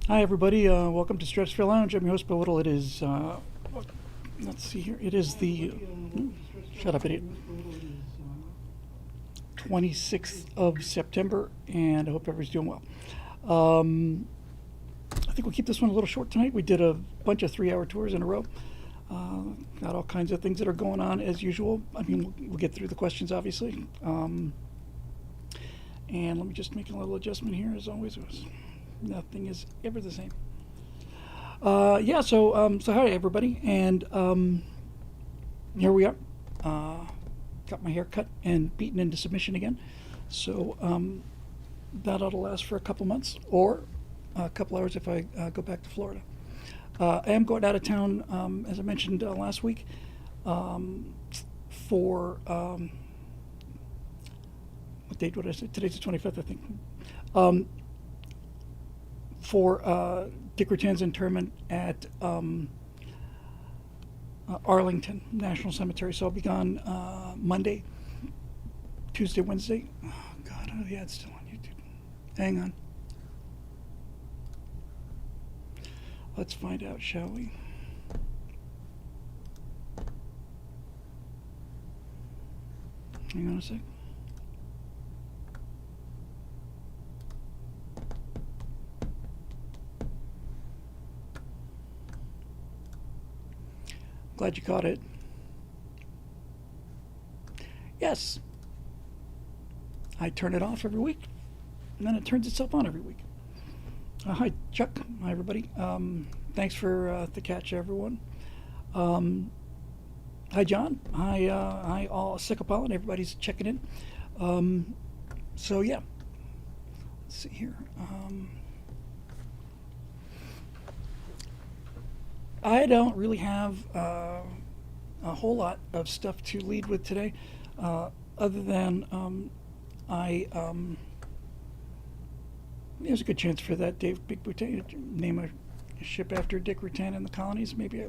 Hi, everybody. Welcome to Stratosphere Lounge. I'm your host, Bill Whittle. It is, let's see here. It is the, shut up, idiot, 26th of September, and I hope everybody's doing well. I think we'll keep this one a little short tonight. We did a bunch of 3-hour tours in a row. Got all kinds of things that are going on as usual. I mean, we'll get through the questions, obviously. And let me just make a little adjustment here, as always. Nothing is ever the same. So hi everybody, and here we are. Got my hair cut and beaten into submission again. So that ought to last for a couple months, or a couple hours if I go back to Florida. I am going out of town, as I mentioned last week, for what date would I say? Today's the 25th, I think. For Dick Rutan's interment at Arlington National Cemetery. So I'll be gone Monday, Tuesday, Wednesday. Oh, God. Oh, yeah, it's still on YouTube. Hang on. Let's find out, shall we? Hang on a sec. Glad you caught it. Yes. I turn it off every week, and then it turns itself on every week. Hi, Chuck. Hi, everybody. Thanks for the catch, everyone. Hi, John. Hi, all Sycopolin. Everybody's checking in. So, yeah. Let's see here. I don't really have a whole lot of stuff to lead with today, other than there's a good chance for that Dave Big Boutte to name a ship after Dick Rutan in the colonies, maybe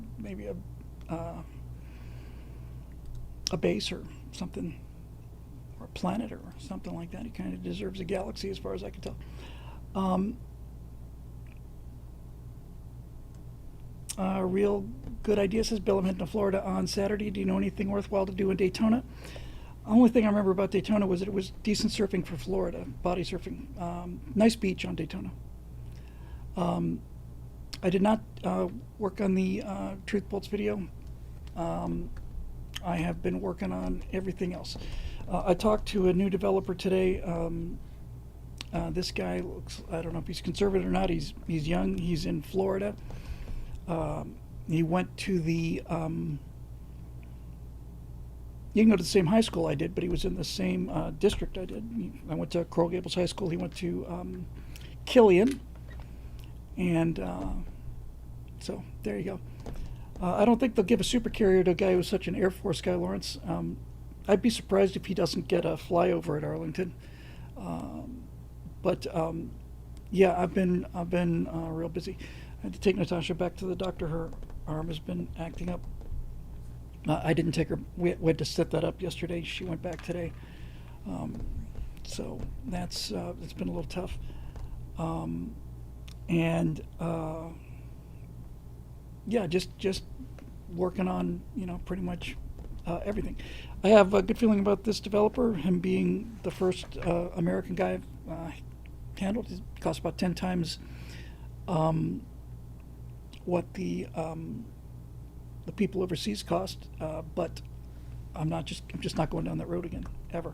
a base or something, or a planet or something like that. He kind of deserves a galaxy, as far as I can tell. Real good idea, says Bill. I'm heading to Florida on Saturday. Do you know anything worthwhile to do in Daytona? Only thing I remember about Daytona was that it was decent surfing for Florida, body surfing. Nice beach on Daytona. I did not work on the Truth Bolts video. I have been working on everything else. I talked to a new developer today. This guy looks, I don't know if he's conservative or not. He's young. He's in Florida. He went to the, he didn't go to the same high school I did, but he was in the same district I did. I went to Coral Gables High School. He went to Killian. And so there you go. I don't think they'll give a supercarrier to a guy who's such an Air Force guy, Lawrence. I'd be surprised if he doesn't get a flyover at Arlington. Yeah, I've been real busy. I had to take Natasha back to the doctor. Her arm has been acting up. I didn't take her. We had to set that up yesterday. She went back today. So that's it's been a little tough. Yeah, just working on, pretty much everything. I have a good feeling about this developer, him being the first American guy I've handled. It costs about 10 times what the people overseas cost, but I'm just not going down that road again, ever.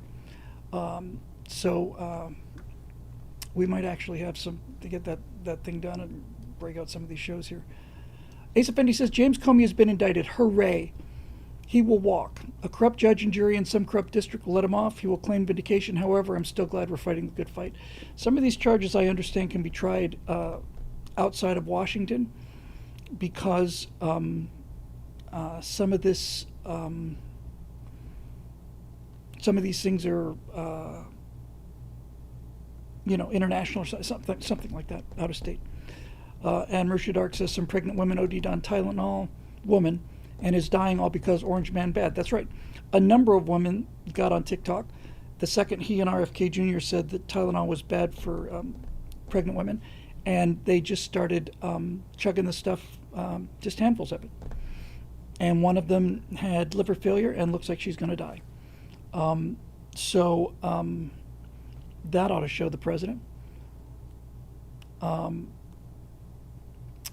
We might actually have some to get that thing done and break out some of these shows here. Asa Fendi says, James Comey has been indicted. Hooray. He will walk. A corrupt judge and jury in some corrupt district will let him off. He will claim vindication. However, I'm still glad we're fighting the good fight. Some of these charges, I understand, can be tried outside of Washington, because some of these things are international or something like that, out of state. And Marisha Dark says some pregnant women OD'd on Tylenol, woman, and is dying all because Orange Man bad. That's right. A number of women got on TikTok the second he and RFK Jr. said that Tylenol was bad for pregnant women, and they just started chugging the stuff, just handfuls of it. And one of them had liver failure and looks like she's going to die. So that ought to show the president.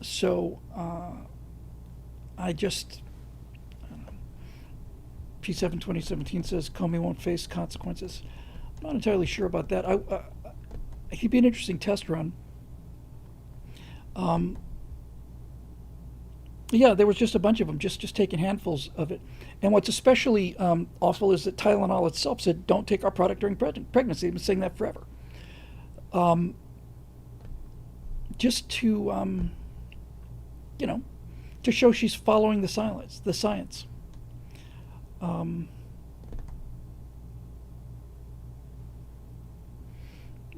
So I just, P7 2017 says Comey won't face consequences. I'm not entirely sure about that. He'd be an interesting test run. Yeah, there was just a bunch of them, just taking handfuls of it. And what's especially awful is that Tylenol itself said, "Don't take our product during pregnancy." They've been saying that forever. Just to, to show she's following the science.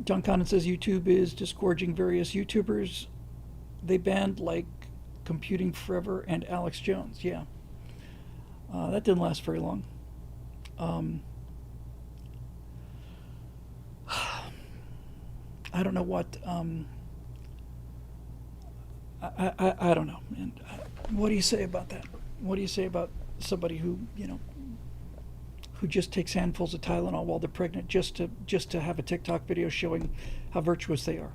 John Condon says YouTube is disgorging various YouTubers. They banned like Computing Forever and Alex Jones. Yeah. That didn't last very long. I don't know what. I don't know. And what do you say about that? What do you say about somebody who who just takes handfuls of Tylenol while they're pregnant just to have a TikTok video showing how virtuous they are?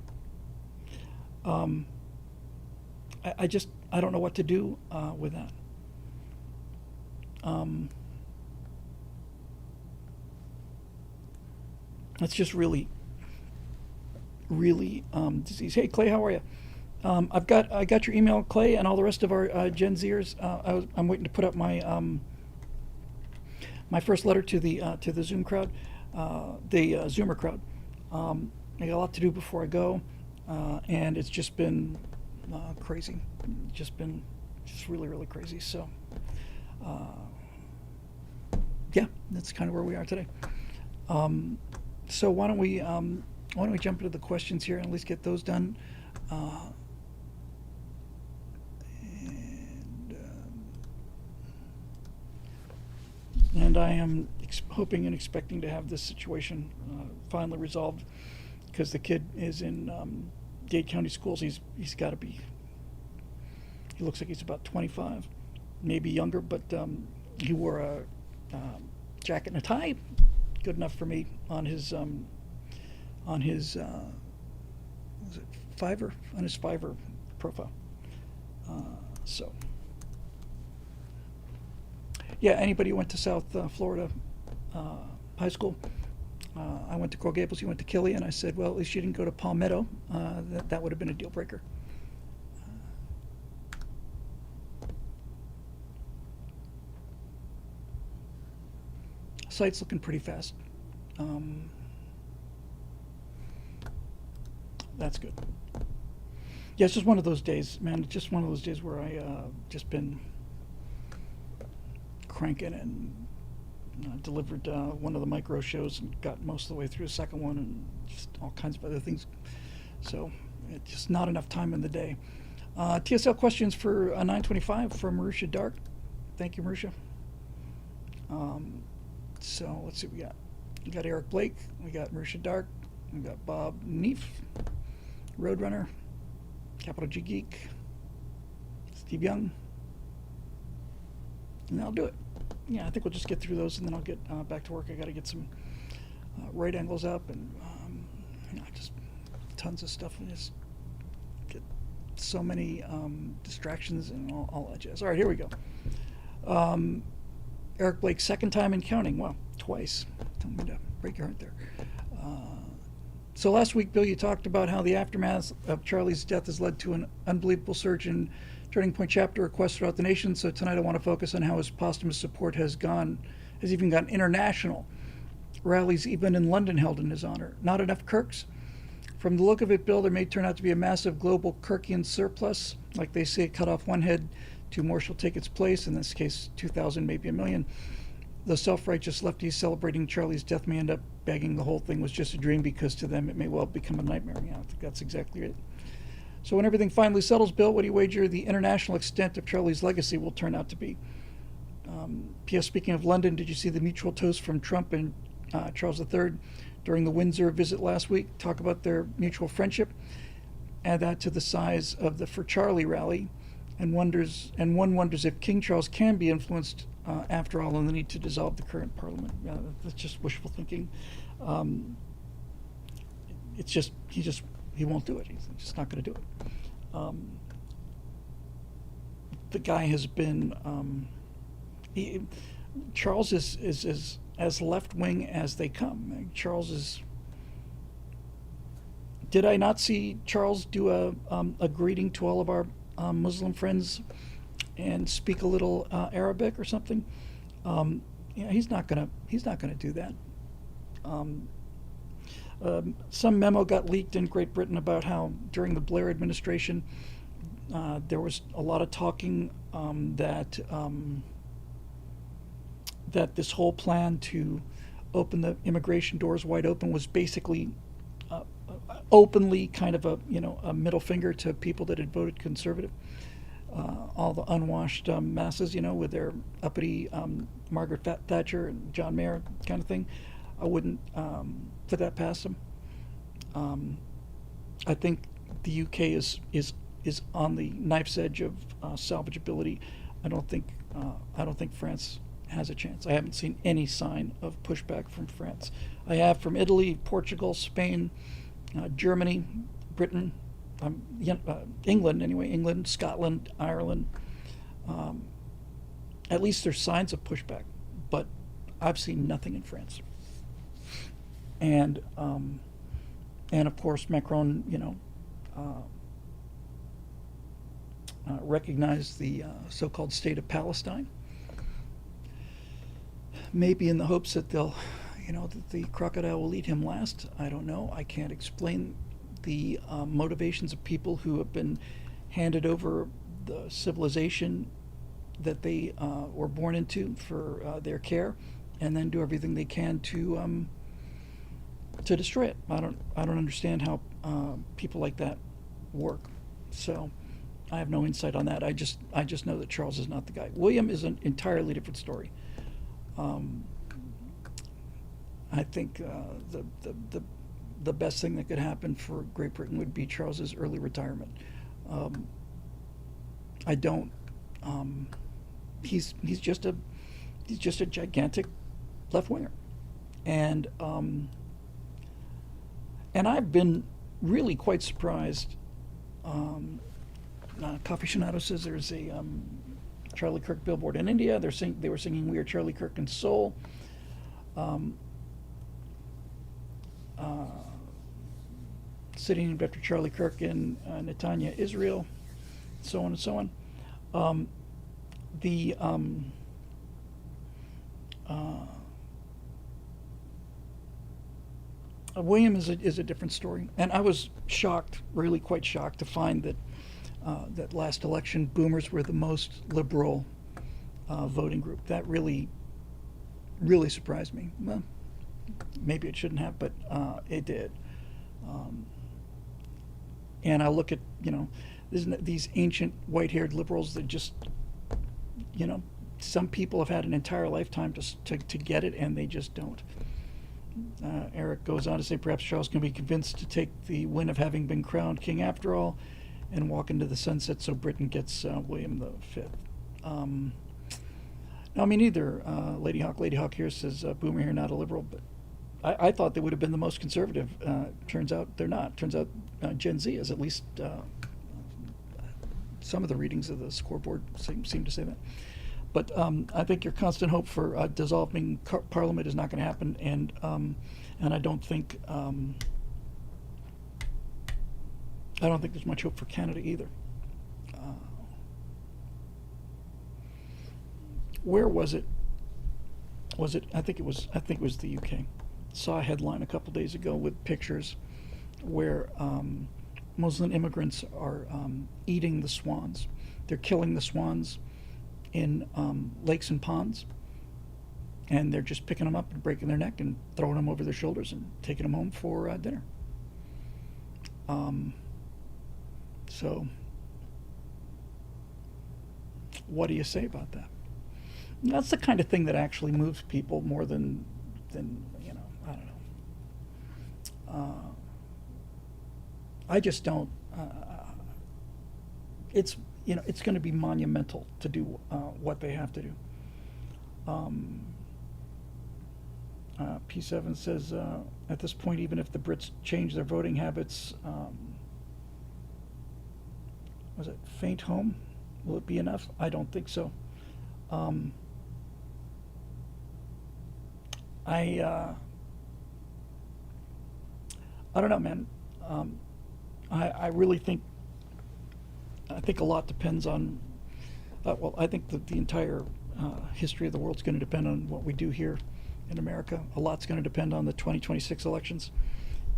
I don't know what to do with that. That's just really disease. Hey Clay, how are you? I got your email, Clay, and all the rest of our Gen Zers. I'm waiting to put up my my first letter to the Zoom crowd, the Zoomer crowd. I got a lot to do before I go, and it's just been crazy. Just really crazy. So, yeah, that's kind of where we are today. So why don't we jump into the questions here and at least get those done. And I am hoping and expecting to have this situation finally resolved, because the kid is in Dade County schools. He's got to be. He looks like he's about 25, maybe younger, but he wore a jacket and a tie, good enough for me, on his was it Fiverr, on his Fiverr profile. So. Yeah, anybody who went to South Florida high school. I went to Coral Gables, you went to Killian. I said, well, at least you didn't go to Palmetto. That would have been a deal breaker. Site's looking pretty fast. That's good. Yeah, it's just one of those days, man. It's just one of those days where I just been cranking and delivered one of the micro shows and got most of the way through the second one and just all kinds of other things. So it's just not enough time in the day. TSL questions for 925 from Marusha Dark. Thank you, Marusha. So let's see what we got. We got Eric Blake. We got Marusha Dark. We got Bob Neef, Roadrunner, Capital G Geek, Steve Young. And that'll do it. Yeah, I think we'll just get through those and then I'll get back to work. I got to get some right angles up and just tons of stuff. And just get so many distractions and all that jazz. All right, here we go. Eric Blake, second time and counting. Well, twice. Don't mean to break your heart there. So last week, Bill, you talked about how the aftermath of Charlie's death has led to an unbelievable surge in Turning Point chapter requests throughout the nation. So tonight I want to focus on how his posthumous support has even gotten international. Rallies even in London held in his honor. Not enough Kirks? From the look of it, Bill, there may turn out to be a massive global Kirkian surplus. Like they say, cut off one head, two more shall take its place. In this case, 2,000, maybe a million. The self-righteous lefties celebrating Charlie's death may end up begging the whole thing was just a dream, because to them it may well become a nightmare. Yeah, I think that's exactly it. So when everything finally settles, Bill, what do you wager the international extent of Charlie's legacy will turn out to be? P.S. Speaking of London, did you see the mutual toast from Trump and Charles III during the Windsor visit last week? Talk about their mutual friendship. add that to the size of the For Charlie rally, and one wonders if King Charles can be influenced after all on the need to dissolve the current parliament. That's just wishful thinking. Um, it's just he won't do it. He's just not going to do it. The guy has been he, Charles is as left wing as they come. Charles is. Did I not see Charles do a greeting to all of our Muslim friends and speak a little Arabic or something? He's not gonna do that. Um, some memo got leaked in Great Britain about how during the Blair administration there was a lot of talking that this whole plan to open the immigration doors wide open was basically openly kind of a middle finger to people that had voted conservative, all the unwashed masses, with their uppity Margaret Thatcher and John Mayer kind of thing. I wouldn't put that past them. I think the UK is on the knife's edge of salvageability. I don't think France has a chance. I haven't seen any sign of pushback from France. I have from Italy, Portugal, Spain, Germany, Britain, England anyway, England, Scotland, Ireland. At least there's signs of pushback, but I've seen nothing in France. And of course Macron, recognized the so-called state of Palestine, maybe in the hopes that that the crocodile will eat him last. I don't know. I can't explain the motivations of people who have been handed over the civilization that they were born into for their care, and then do everything they can to destroy it. I don't understand how people like that work. So I have no insight on that. I just know that Charles is not the guy. William is an entirely different story. I think the best thing that could happen for Great Britain would be Charles's early retirement. I don't. He's just a gigantic left winger, and I've been really quite surprised. Coffee Shinato says there's a Charlie Kirk billboard in India. They were singing "We Are Charlie Kirk" in Seoul. City named after Charlie Kirk in Netanya, Israel, so on and so on. William is a different story, and I was shocked, really quite shocked, to find that that last election, Boomers were the most liberal voting group. That really surprised me. Well, maybe it shouldn't have, but it did. And I look at these ancient white-haired liberals that just some people have had an entire lifetime to get it, and they just don't. Eric goes on to say perhaps Charles can be convinced to take the win of having been crowned king after all and walk into the sunset so Britain gets William V. No, I mean either. Lady Hawk here says Boomer here, not a liberal, but I thought they would have been the most conservative. Turns out they're not. Turns out Gen Z is, at least some of the readings of the scoreboard seem to say that. But I think your constant hope for dissolving Parliament is not going to happen, and I don't think there's much hope for Canada either. Where was it? Was it? I think it was the UK. Saw a headline a couple days ago with pictures where Muslim immigrants are eating the swans. They're killing the swans in lakes and ponds, and they're just picking them up and breaking their neck and throwing them over their shoulders and taking them home for dinner. So what do you say about that? That's the kind of thing that actually moves people more than I don't know. I just don't it's it's going to be monumental to do what they have to do. Um, P7 says at this point, even if the Brits change their voting habits, was it faint home? Will it be enough? I don't think so. Um, I I don't know, man. Um, I really think a lot depends on. Well, I think that the entire history of the world is going to depend on what we do here in America. A lot's going to depend on the 2026 elections.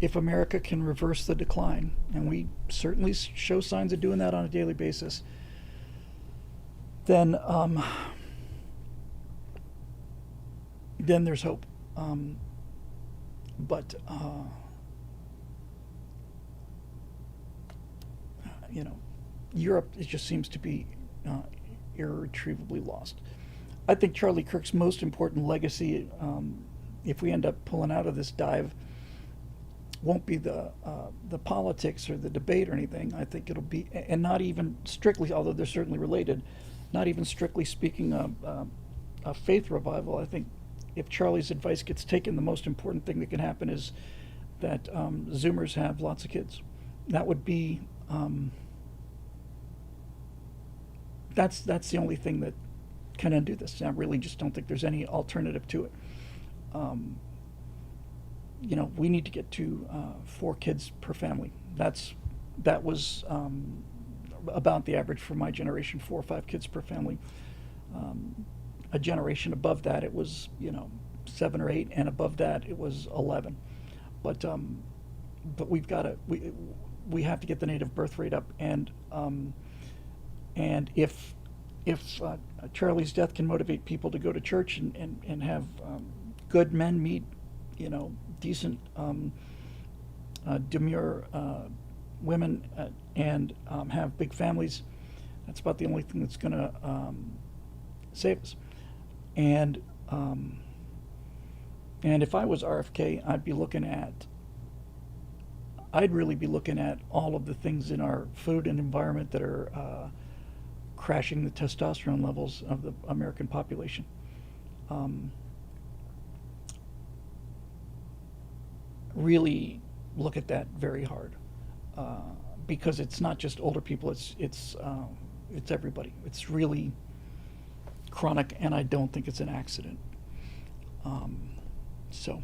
If America can reverse the decline, and we certainly show signs of doing that on a daily basis, then then there's hope. But you know, Europe it just seems to be irretrievably lost. I think Charlie Kirk's most important legacy, if we end up pulling out of this dive, won't be the politics or the debate or anything. I think it'll be, and not even strictly, although they're certainly related, not even strictly speaking a faith revival. I think if Charlie's advice gets taken, the most important thing that can happen is that Zoomers have lots of kids. That would be that's the only thing that can undo this. I really just don't think there's any alternative to it. Um, we need to get to 4 kids per family. That was about the average for my generation, 4 or 5 kids per family. A generation above that, it was 7 or 8, and above that, it was 11. But we've got to we have to get the native birth rate up, and if Charlie's death can motivate people to go to church and have good men meet decent demure women and have big families, that's about the only thing that's going to save us. And if I was RFK, I'd really be looking at all of the things in our food and environment that are crashing the testosterone levels of the American population. Really look at that very hard, because it's not just older people; it's everybody. It's really chronic, and I don't think it's an accident. So,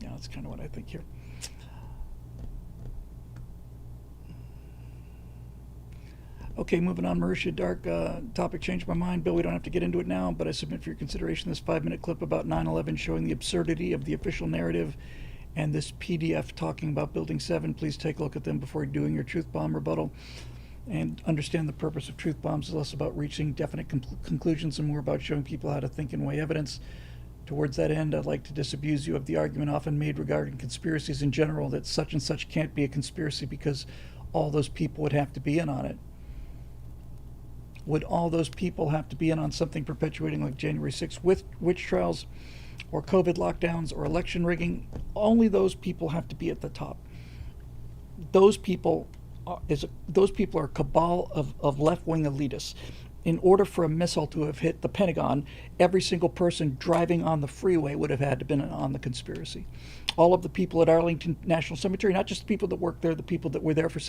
yeah, that's kind of what I think here. Okay, moving on. Marisha Dark, topic changed my mind. Bill, we don't have to get into it now, but I submit for your consideration this 5-minute clip about 9/11 showing the absurdity of the official narrative and this PDF talking about Building 7. Please take a look at them before doing your truth bomb rebuttal, and understand the purpose of truth bombs is less about reaching definite conclusions and more about showing people how to think and weigh evidence. Towards that end, I'd like to disabuse you of the argument often made regarding conspiracies in general that such and such can't be a conspiracy because all those people would have to be in on it. Would all those people have to be in on something perpetuating like January 6th with witch trials or COVID lockdowns or election rigging? Only those people have to be at the top. Those people are a cabal of left-wing elitists. In order for a missile to have hit the Pentagon, every single person driving on the freeway would have had to been on the conspiracy. All of the people at Arlington National Cemetery, not just the people that work there, the people that were there for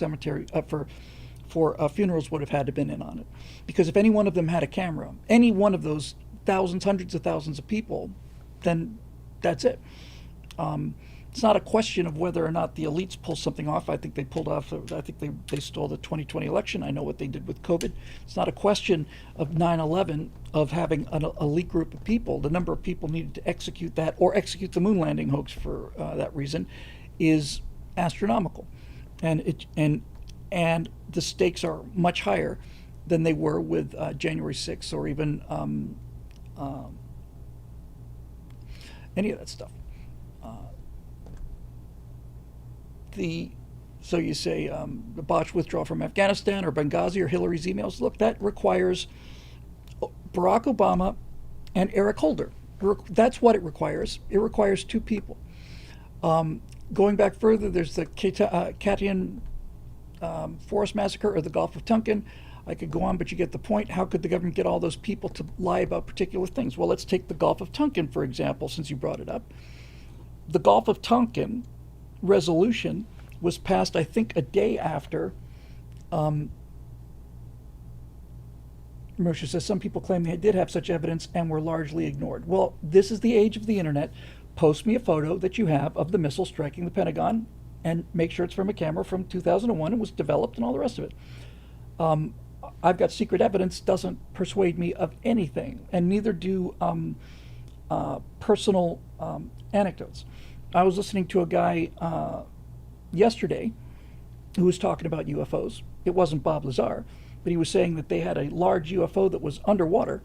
funerals would have had to been in on it. Because if any one of them had a camera, any one of those thousands, hundreds of thousands of people, then that's it. It's not a question of whether or not the elites pull something off. I think they pulled off, I think they stole the 2020 election. I know what they did with COVID. It's not a question of 9/11, of having an elite group of people. The number of people needed to execute that or execute the moon landing hoax for that reason is astronomical. And the stakes are much higher than they were with January 6th or even any of that stuff. So you say the botched withdrawal from Afghanistan or Benghazi or Hillary's emails. Look, that requires Barack Obama and Eric Holder. That's what it requires. It requires 2 people. Going back further, there's the Katian forest massacre or the Gulf of Tonkin. I could go on, but you get the point. How could the government get all those people to lie about particular things? Well, let's take the Gulf of Tonkin, for example, since you brought it up. The Gulf of Tonkin resolution was passed, I think, a day after. Moshe says some people claim they did have such evidence and were largely ignored. Well, this is the age of the internet. Post me a photo that you have of the missile striking the Pentagon and make sure it's from a camera from 2001 and was developed and all the rest of it. I've got secret evidence, doesn't persuade me of anything, and neither do personal anecdotes. I was listening to a guy yesterday who was talking about UFOs. It wasn't Bob Lazar, but he was saying that they had a large UFO that was underwater,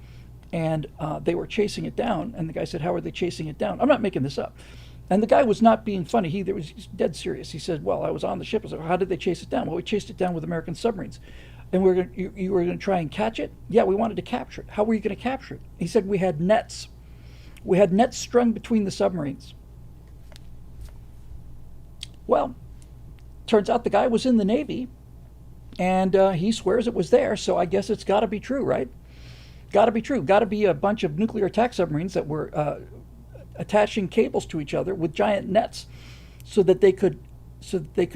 and they were chasing it down. And the guy said, "How are they chasing it down?" I'm not making this up. And the guy was not being funny. He was dead serious. He said, "Well, I was on the ship." I said, "How did they chase it down?" "Well, we chased it down with American submarines." "And you were going to try and catch it?" "Yeah, we wanted to capture it." "How were you going to capture it?" He said, "We had nets. We had nets strung between the submarines." Well, turns out the guy was in the Navy, and he swears it was there, so I guess it's got to be true, right? Got to be true. Got to be a bunch of nuclear attack submarines that were attaching cables to each other with giant nets so that they could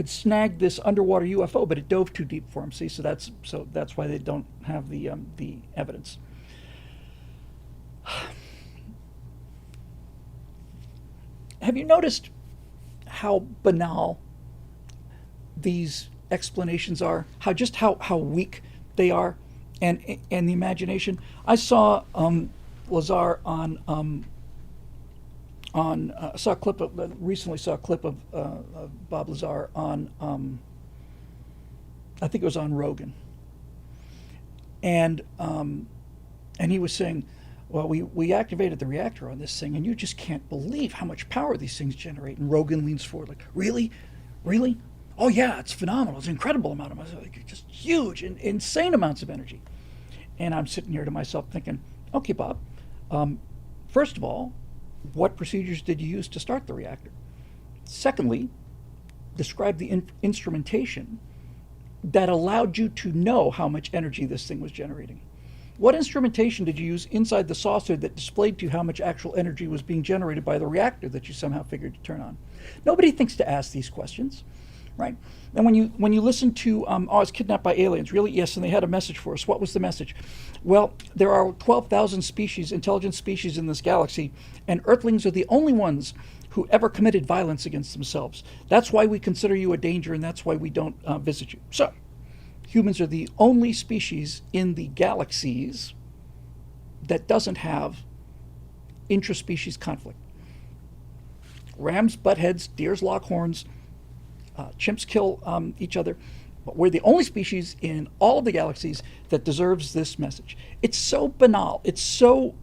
snag this underwater UFO, but it dove too deep for them. See, so that's why they don't have the evidence. Have you noticed how banal these explanations are? How weak they are, and the imagination. I saw Lazar saw a clip of recently saw a clip of Bob Lazar on I think it was on Rogan, and he was saying, "Well, we activated the reactor on this thing, and you just can't believe how much power these things generate." And Rogan leans forward like, "Really? Really? Oh yeah, it's phenomenal. It's an incredible amount of like, just huge and insane amounts of energy." And I'm sitting here to myself thinking, "Okay, Bob, first of all, what procedures did you use to start the reactor? Secondly, describe the instrumentation that allowed you to know how much energy this thing was generating. What instrumentation did you use inside the saucer that displayed to you how much actual energy was being generated by the reactor that you somehow figured to turn on?" Nobody thinks to ask these questions, right? And when you listen to, I was kidnapped by aliens, really? Yes, and they had a message for us. What was the message? Well, there are 12,000 species, intelligent species in this galaxy, and Earthlings are the only ones who ever committed violence against themselves. That's why we consider you a danger, and that's why we don't visit you. So, humans are the only species in the galaxies that doesn't have intraspecies conflict. Rams butt heads, deers lock horns, chimps kill each other, but we're the only species in all of the galaxies that deserves this message. It's so banal. It's so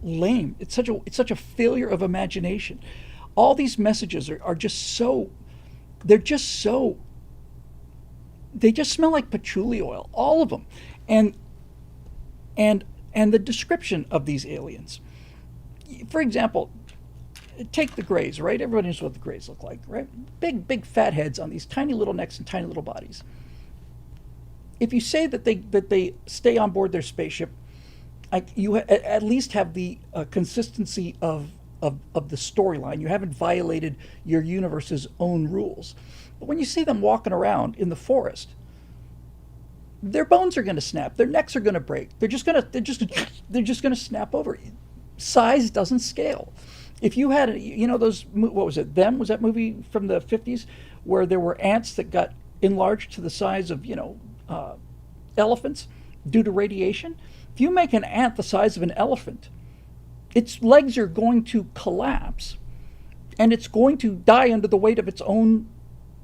lame. It's such a failure of imagination. All these messages are just so. They're just so. They just smell like patchouli oil, all of them, and the description of these aliens. For example, take the Greys, right? Everybody knows what the Greys look like, right? Big fat heads on these tiny little necks and tiny little bodies. If you say that they stay on board their spaceship, you at least have the consistency of the storyline. You haven't violated your universe's own rules. But when you see them walking around in the forest, their bones are going to snap. Their necks are going to break. They're just going to snap over. Size doesn't scale. If you had, those, what was it? Them? Was that movie from the 50s where there were ants that got enlarged to the size of, elephants due to radiation? If you make an ant the size of an elephant, its legs are going to collapse, and it's going to die under the weight of its own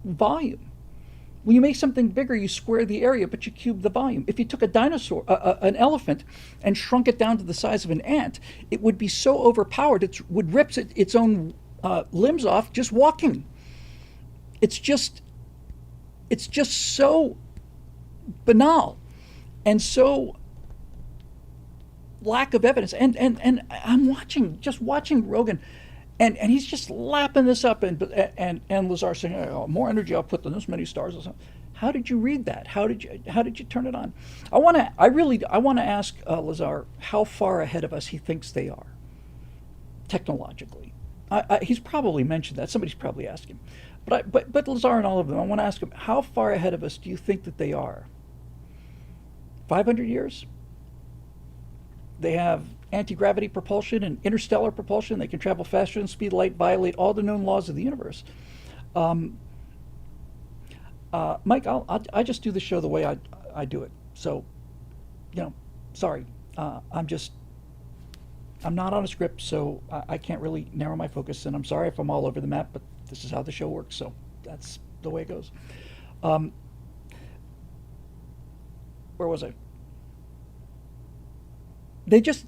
volume. When you make something bigger, you square the area, but you cube the volume. If you took a dinosaur, an elephant, and shrunk it down to the size of an ant, it would be so overpowered it would rip its own limbs off just walking. It's just so banal, and so lack of evidence. And I'm watching Rogan, And he's just lapping this up, and Lazar saying, oh, more energy output than this many stars or something. How did you read that? How did you turn it on? I want to ask Lazar how far ahead of us he thinks they are technologically. He's probably mentioned that. Somebody's probably asked him. But Lazar and all of them, I want to ask him, how far ahead of us do you think that they are? 500 years? They have anti-gravity propulsion and interstellar propulsion. They can travel faster than speed of light, violate all the known laws of the universe. Mike, I just do the show the way I do it. So, sorry. I'm not on a script, so I can't really narrow my focus. And I'm sorry if I'm all over the map, but this is how the show works. So that's the way it goes. Where was I? They just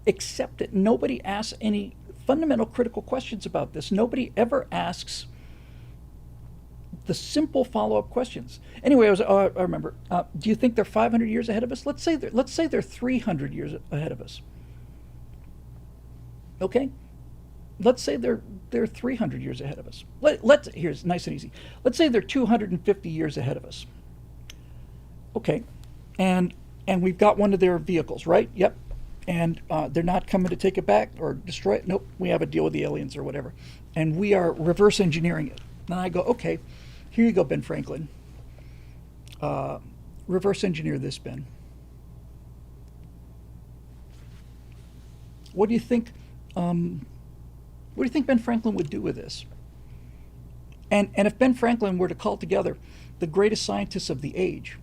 accept it. Nobody asks any fundamental critical questions about this. Nobody ever asks the simple follow-up questions. Anyway, I remember. Do you think they're 500 years ahead of us? Let's say they're 300 years ahead of us. Okay, let's say they're 300 years ahead of us. Here's nice and easy. Let's say they're 250 years ahead of us. Okay, and we've got one of their vehicles, right? Yep. And they're not coming to take it back or destroy it. Nope, we have a deal with the aliens or whatever. And we are reverse engineering it. And I go, okay, here you go, Ben Franklin. Reverse engineer this, Ben. What do you think? What do you think Ben Franklin would do with this? And if Ben Franklin were to call together the greatest scientists of the age,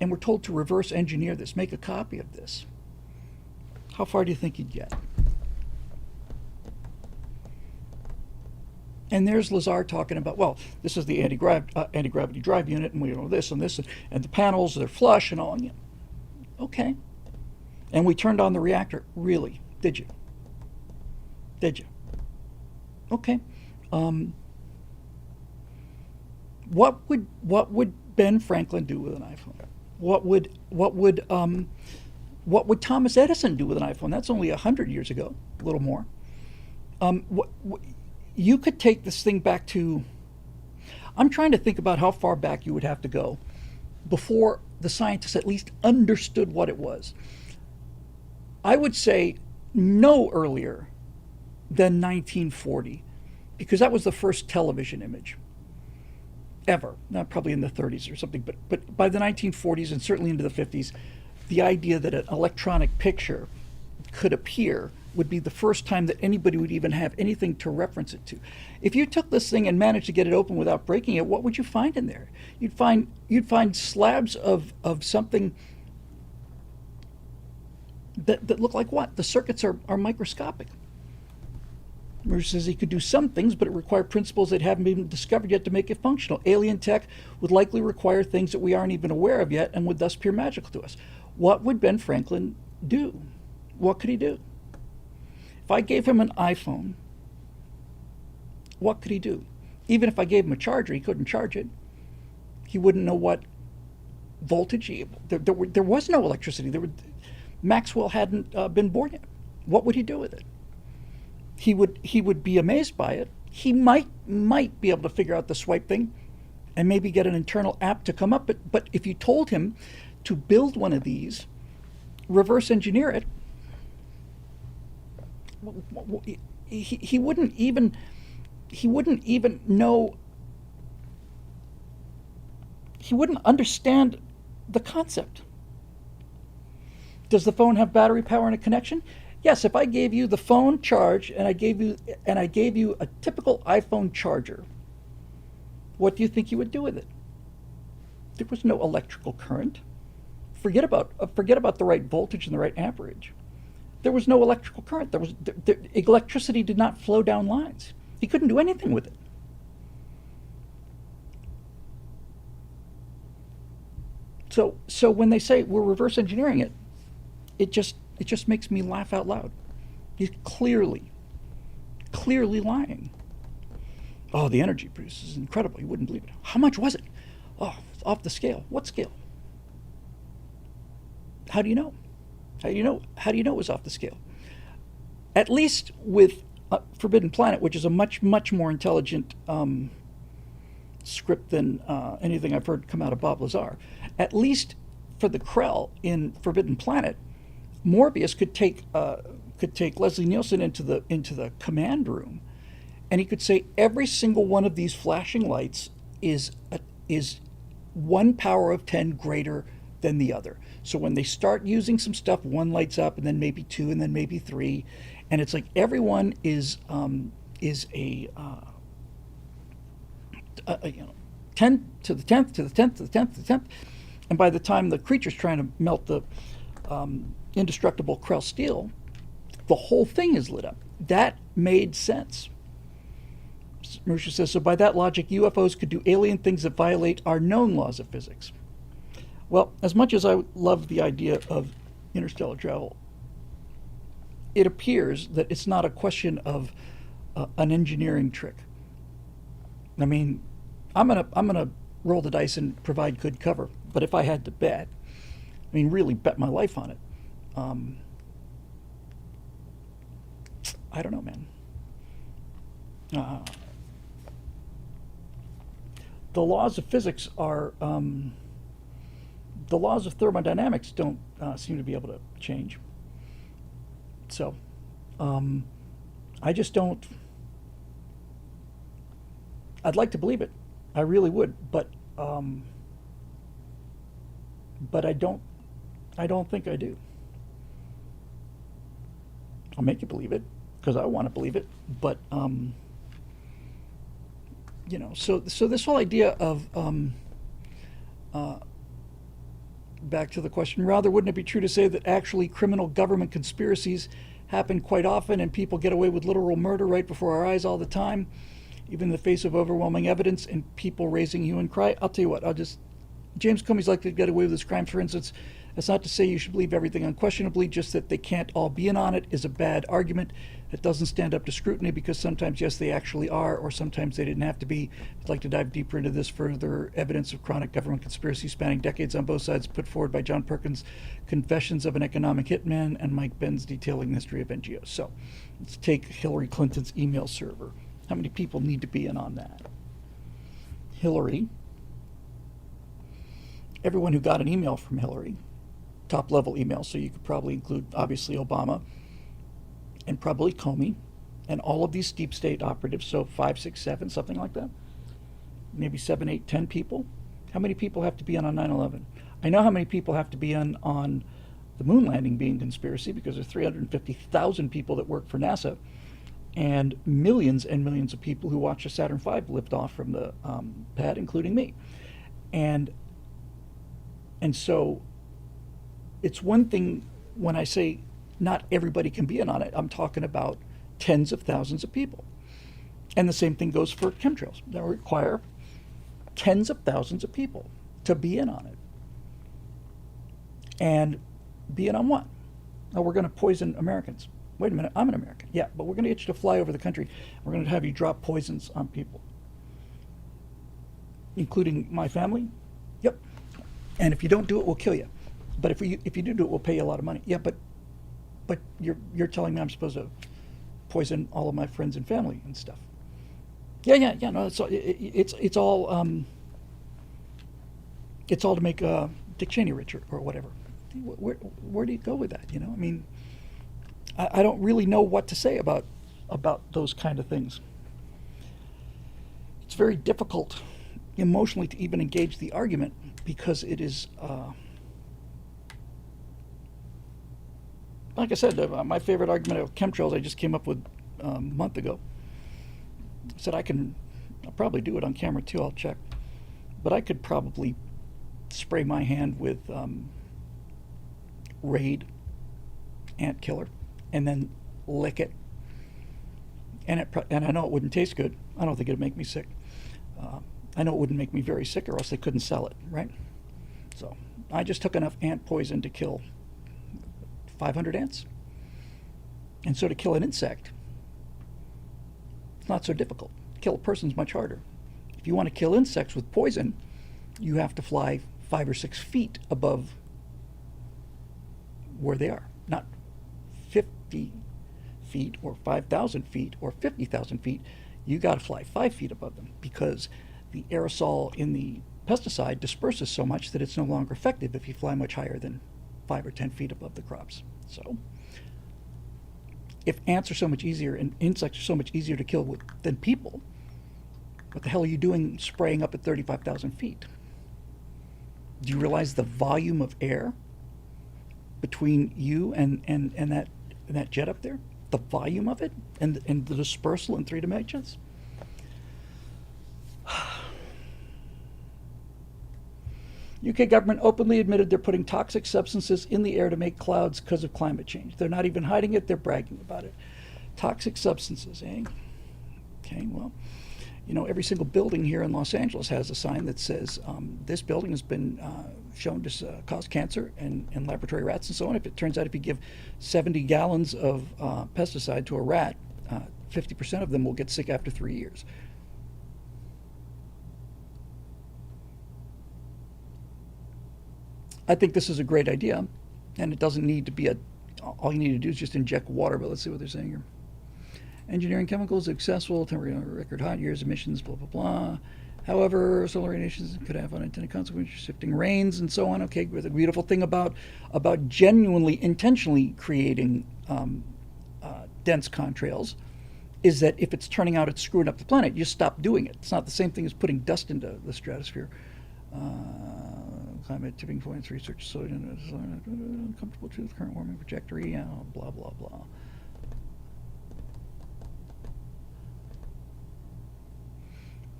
and we're told to reverse engineer this, make a copy of this, how far do you think he'd get? And there's Lazar talking about, well, this is the anti-gravity drive unit, and we know this and this, and the panels, they're flush and all. Okay. And we turned on the reactor. Really? Did you? Did you? Okay. What would Ben Franklin do with an iPhone? What would Thomas Edison do with an iPhone? That's only 100 years ago, a little more. You could take this thing back to, I'm trying to think about how far back you would have to go before the scientists at least understood what it was. I would say no earlier than 1940, because that was the first television image ever. Not probably in the 30s or something, but by the 1940s and certainly into the 50s, the idea that an electronic picture could appear would be the first time that anybody would even have anything to reference it to. If you took this thing and managed to get it open without breaking it, what would you find in there? You'd find slabs of something that look like what? The circuits are microscopic. Murray says he could do some things, but it required principles that haven't been discovered yet to make it functional. Alien tech would likely require things that we aren't even aware of yet and would thus appear magical to us. What would Ben Franklin do? What could he do? If I gave him an iPhone, what could he do? Even if I gave him a charger, he couldn't charge it. He wouldn't know what voltage. There was no electricity. Maxwell hadn't been born yet. What would he do with it? He would be amazed by it. He might be able to figure out the swipe thing and maybe get an internal app to come up. But if you told him to build one of these, reverse engineer it, he wouldn't even know. He wouldn't understand the concept. Does the phone have battery power and a connection? Yes, if I gave you the phone charge and I gave you a typical iPhone charger, what do you think you would do with it? There was no electrical current. Forget about the right voltage and the right amperage. There was no electrical current. Electricity did not flow down lines. He couldn't do anything with it. So when they say we're reverse engineering it, it just makes me laugh out loud. He's clearly lying. Oh, the energy produced is incredible. You wouldn't believe it. How much was it? Oh, it's off the scale. What scale? How do you know? How do you know it was off the scale? At least with Forbidden Planet, which is a much more intelligent script than anything I've heard come out of Bob Lazar. At least for the Krell in Forbidden Planet, Morbius could take Leslie Nielsen into the command room, and he could say every single one of these flashing lights is 1 power of 10 greater than the other. So when they start using some stuff, one lights up, and then maybe two, and then maybe three, and it's like everyone is a 10 to the 10th to the 10th to the 10th to the 10th, and by the time the creature's trying to melt the indestructible Krell steel, the whole thing is lit up. That made sense. Marisha says, so by that logic, UFOs could do alien things that violate our known laws of physics. Well, as much as I love the idea of interstellar travel, it appears that it's not a question of an engineering trick. I mean, I'm gonna roll the dice and provide good cover, but if I had to bet, I mean, really bet my life on it, I don't know, man. The laws of physics are, the laws of thermodynamics don't seem to be able to change. So, I just don't, I'd like to believe it. I really would, but I don't think I do. I'll make you believe it because I want to believe it, but you know, so this whole idea of back to the question, rather, wouldn't it be true to say that actually criminal government conspiracies happen quite often and people get away with literal murder right before our eyes all the time, even in the face of overwhelming evidence and people raising hue and cry? I'll tell you what, James Comey's likely to get away with his crimes, for instance. That's not to say you should believe everything unquestionably, just that they can't all be in on it is a bad argument. It doesn't stand up to scrutiny because sometimes, yes, they actually are, or sometimes they didn't have to be. I'd like to dive deeper into this further. Evidence of chronic government conspiracy spanning decades on both sides put forward by John Perkins' Confessions of an Economic Hitman and Mike Ben's detailing the history of NGOs. So let's take Hillary Clinton's email server. How many people need to be in on that? Hillary. Everyone who got an email from Hillary, top level email, so you could probably include obviously Obama and probably Comey and all of these deep state operatives, so 5, 6, 7, something like that, maybe 7, 8, 10 people. How many people have to be on 9/11? I know how many people have to be on the moon landing being conspiracy, because there's 350,000 people that work for NASA and millions of people who watched the Saturn V lift off from the pad, including me. And so it's one thing when I say not everybody can be in on it. I'm talking about tens of thousands of people. And the same thing goes for chemtrails. They require tens of thousands of people to be in on it. And be in on what? Oh, we're going to poison Americans. Wait a minute, I'm an American. Yeah, but we're going to get you to fly over the country. We're going to have you drop poisons on people. Including my family? Yep. And if you don't do it, we'll kill you. But if you do it, we'll pay you a lot of money. Yeah, but you're telling me I'm supposed to poison all of my friends and family and stuff. Yeah. No, it's all to make Dick Cheney rich or whatever. Where do you go with that? You know, I mean, I don't really know what to say about those kind of things. It's very difficult emotionally to even engage the argument because it is. Like I said, my favorite argument of chemtrails I just came up with a month ago. I said I'll probably do it on camera too, I'll check. But I could probably spray my hand with Raid ant killer and then lick it. And I know it wouldn't taste good. I don't think it'd make me sick. I know it wouldn't make me very sick or else they couldn't sell it, right? So I just took enough ant poison to kill 500 ants. And so to kill an insect, it's not so difficult. Kill a person's much harder. If you want to kill insects with poison, you have to fly 5 or 6 feet above where they are. Not 50 feet or 5,000 feet or 50,000 feet, you got to fly 5 feet above them, because the aerosol in the pesticide disperses so much that it's no longer effective if you fly much higher than 5 or 10 feet above the crops. So if ants are so much easier and insects are so much easier to kill than people, what the hell are you doing spraying up at 35,000 feet? Do you realize the volume of air between you and that jet up there? The volume of it and the dispersal in 3 dimensions? UK government openly admitted they're putting toxic substances in the air to make clouds because of climate change. They're not even hiding it, they're bragging about it. Toxic substances, eh? Okay, well, you know, every single building here in Los Angeles has a sign that says this building has been shown to cause cancer in laboratory rats and so on. If it turns out if you give 70 gallons of pesticide to a rat, 50% of them will get sick after 3 years. I think this is a great idea, and it doesn't need to be all you need to do is just inject water, but let's see what they're saying here. Engineering chemicals successful, temporary record hot years, emissions, blah, blah, blah. However, solar radiation could have unintended consequences, shifting rains and so on. Okay, the beautiful thing about genuinely, intentionally creating dense contrails is that if it's turning out it's screwing up the planet, you stop doing it. It's not the same thing as putting dust into the stratosphere. Climate tipping points, research, so uncomfortable truth, current warming trajectory, blah, blah, blah.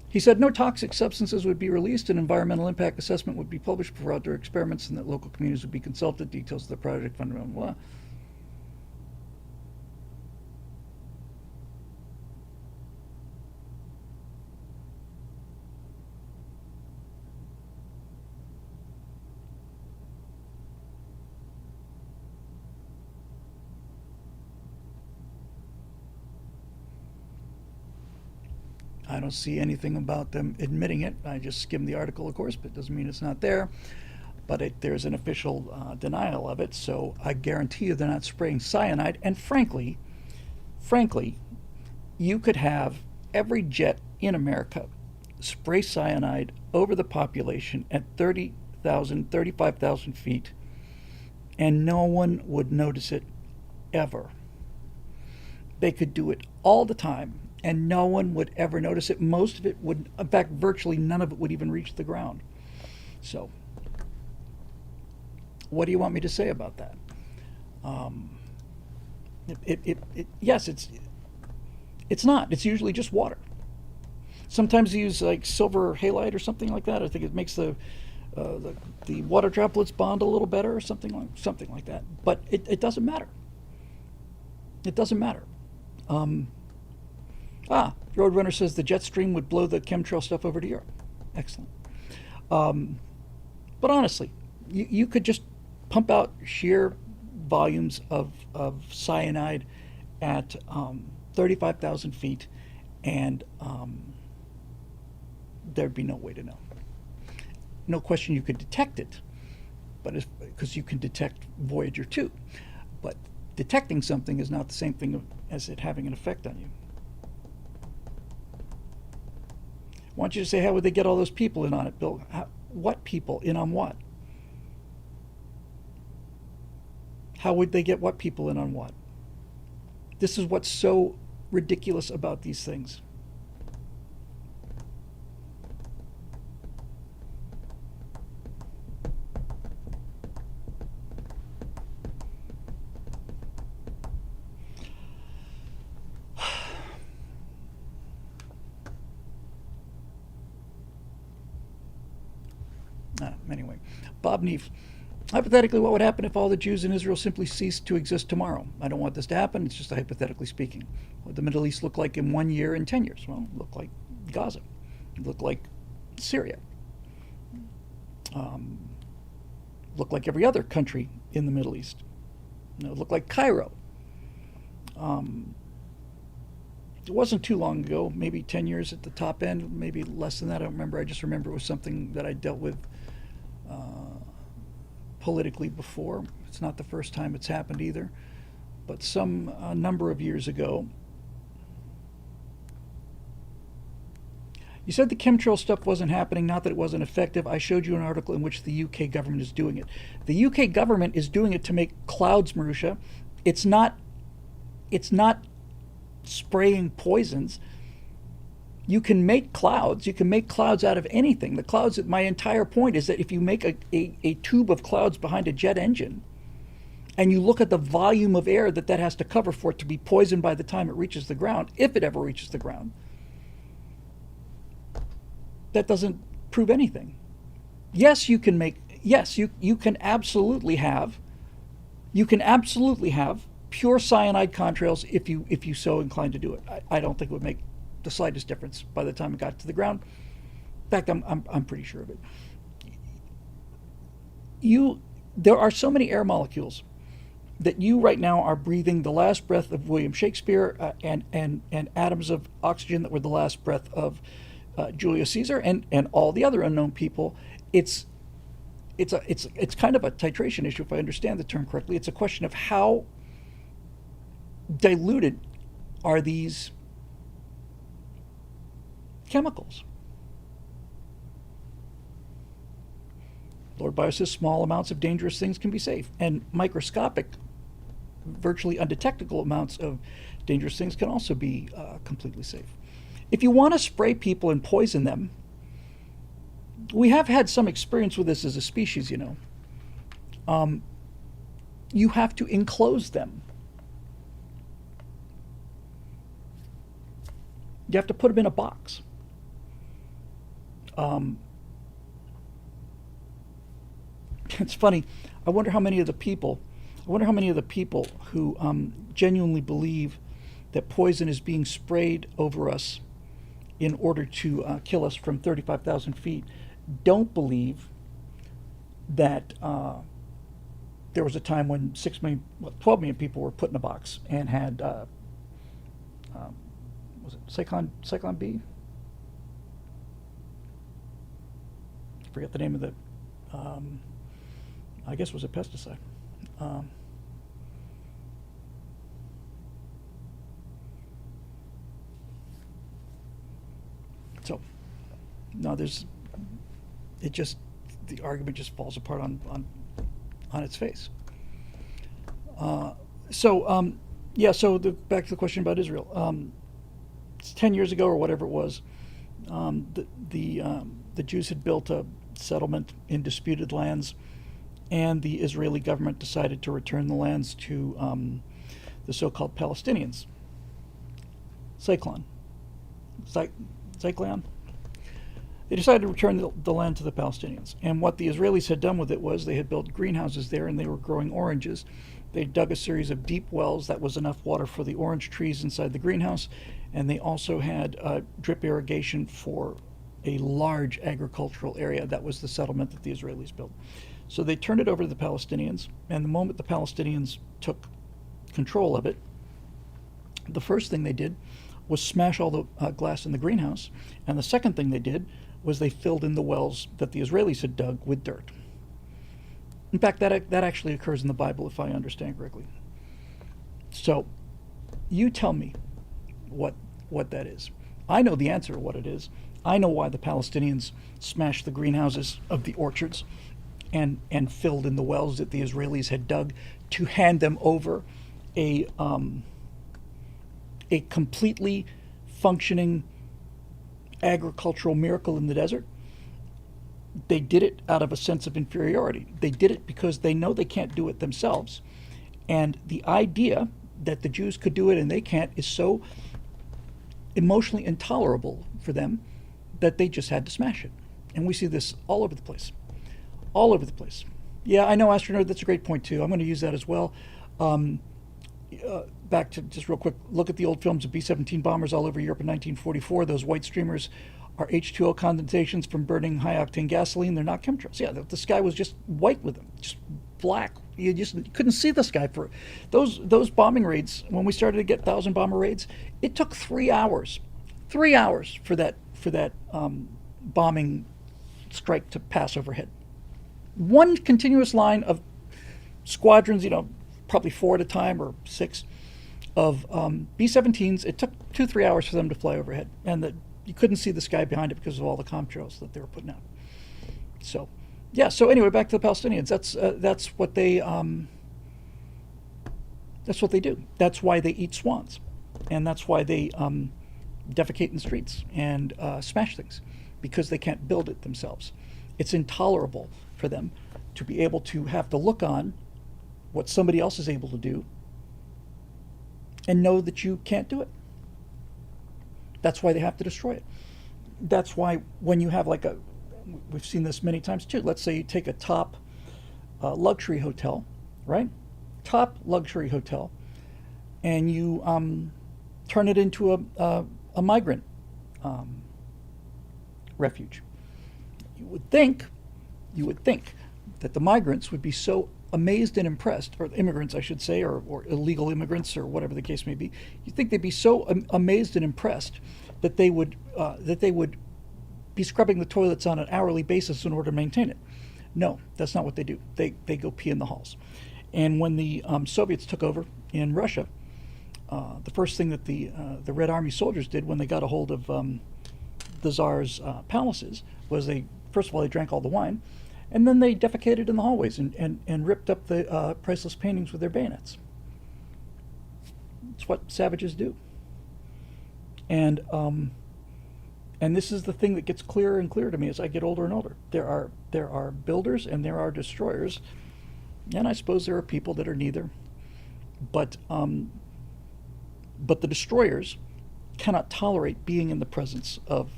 He said no toxic substances would be released, an environmental impact assessment would be published for outdoor experiments, and that local communities would be consulted, details of the project, fundamental, blah. I don't see anything about them admitting it. I just skimmed the article, of course, but it doesn't mean it's not there. But there's an official denial of it, so I guarantee you they're not spraying cyanide. And frankly, you could have every jet in America spray cyanide over the population at 30,000, 35,000 feet, and no one would notice it ever. They could do it all the time, and no one would ever notice it. Most of it would, in fact, virtually none of it would even reach the ground. So, what do you want me to say about that? Yes, it's not. It's usually just water. Sometimes you use like silver halide or something like that. I think it makes the water droplets bond a little better or something like that. But it doesn't matter. It doesn't matter. Roadrunner says the jet stream would blow the chemtrail stuff over to Europe. Excellent. But honestly, you could just pump out sheer volumes of cyanide at 35,000 feet, and there'd be no way to know. No question you could detect it, but because you can detect Voyager 2. But detecting something is not the same thing as it having an effect on you. I want you to say, how would they get all those people in on it, Bill? What people in on what? How would they get what people in on what? This is what's so ridiculous about these things. Anyway, Bob Neef. Hypothetically, what would happen if all the Jews in Israel simply ceased to exist tomorrow? I don't want this to happen. It's just hypothetically speaking. What would the Middle East look like in 1 year and 10 years? Well, it look like Gaza. It look like Syria. Look like every other country in the Middle East. It looked like Cairo. It wasn't too long ago, maybe 10 years at the top end, maybe less than that. I don't remember. I just remember it was something that I dealt with politically before. It's not the first time it's happened either. but some number of years ago. You said the chemtrail stuff wasn't happening, not that it wasn't effective. I showed you an article in which the UK government is doing it. The UK government is doing it to make clouds, Marusha. It's not spraying poisons. You can make clouds. You can make clouds out of anything. The clouds, my entire point is that if you make a tube of clouds behind a jet engine, and you look at the volume of air that has to cover for it to be poisoned by the time it reaches the ground, if it ever reaches the ground, that doesn't prove anything. Yes, you can make, yes, you can absolutely have pure cyanide contrails if you so inclined to do it. I don't think it would make the slightest difference by the time it got to the ground. In fact, I'm pretty sure of it. There are so many air molecules that you right now are breathing the last breath of William Shakespeare, and atoms of oxygen that were the last breath of Julius Caesar, and all the other unknown people. It's kind of a titration issue, if I understand the term correctly. It's a question of how diluted are these chemicals. Lord Bio says small amounts of dangerous things can be safe, and microscopic, virtually undetectable amounts of dangerous things can also be completely safe. If you want to spray people and poison them, we have had some experience with this as a species, you know. You have to enclose them. You have to put them in a box. It's funny. I wonder how many of the people who genuinely believe that poison is being sprayed over us in order to kill us from 35,000 feet don't believe that there was a time when 12 million people were put in a box and had, was it Cyclone B? I forget the name of the, I guess it was a pesticide. So, no, the argument just falls apart on its face. Back to the question about Israel. 10 years ago or whatever it was, the Jews had built a settlement in disputed lands, and the Israeli government decided to return the lands to the so-called Palestinians. Cyclone. They decided to return the land to the Palestinians. And what the Israelis had done with it was they had built greenhouses there, and they were growing oranges. They dug a series of deep wells that was enough water for the orange trees inside the greenhouse, and they also had drip irrigation for a large agricultural area. That was the settlement that the Israelis built. So they turned it over to the Palestinians, and the moment the Palestinians took control of it, the first thing they did was smash all the glass in the greenhouse, and the second thing they did was they filled in the wells that the Israelis had dug with dirt. In fact, that actually occurs in the Bible, if I understand correctly. So, you tell me what that is. I know the answer to what it is. I know why the Palestinians smashed the greenhouses of the orchards and filled in the wells that the Israelis had dug to hand them over a completely functioning agricultural miracle in the desert. They did it out of a sense of inferiority. They did it because they know they can't do it themselves. And the idea that the Jews could do it and they can't is so emotionally intolerable for them that they just had to smash it. And we see this all over the place. All over the place. Yeah, I know, Astronerd, that's a great point too. I'm going to use that as well. Back to just real quick, look at the old films of B-17 bombers all over Europe in 1944. Those white streamers are H2O condensations from burning high-octane gasoline. They're not chemtrails. Yeah, the sky was just white with them, just black. You couldn't see the sky for those bombing raids. When we started to get 1,000 bomber raids, it took 3 hours. 3 hours for that bombing strike to pass overhead. One continuous line of squadrons, probably 4 at a time or 6 of B-17s. It took 2-3 hours for them to fly overhead, and you couldn't see the sky behind it because of all the contrails that they were putting out. So, yeah. So anyway, back to the Palestinians. That's what they do. That's why they eat swans, and that's why they defecate in the streets and smash things, because they can't build it themselves. It's intolerable for them to be able to have to look on what somebody else is able to do and know that you can't do it. That's why they have to destroy it. That's why when you have we've seen this many times too. Let's say you take a top luxury hotel, right? Top luxury hotel, and you turn it into a migrant refuge. You would think that the migrants would be so amazed and impressed, or immigrants, I should say, or illegal immigrants, or whatever the case may be. You'd think they'd be so amazed and impressed that they would be scrubbing the toilets on an hourly basis in order to maintain it. No, that's not what they do. They go pee in the halls. And when the Soviets took over in Russia, the first thing that the Red Army soldiers did when they got a hold of the Tsar's palaces was first of all, they drank all the wine, and then they defecated in the hallways and ripped up the priceless paintings with their bayonets. It's what savages do. And this is the thing that gets clearer and clearer to me as I get older and older. There are builders and there are destroyers, and I suppose there are people that are neither. But the destroyers cannot tolerate being in the presence of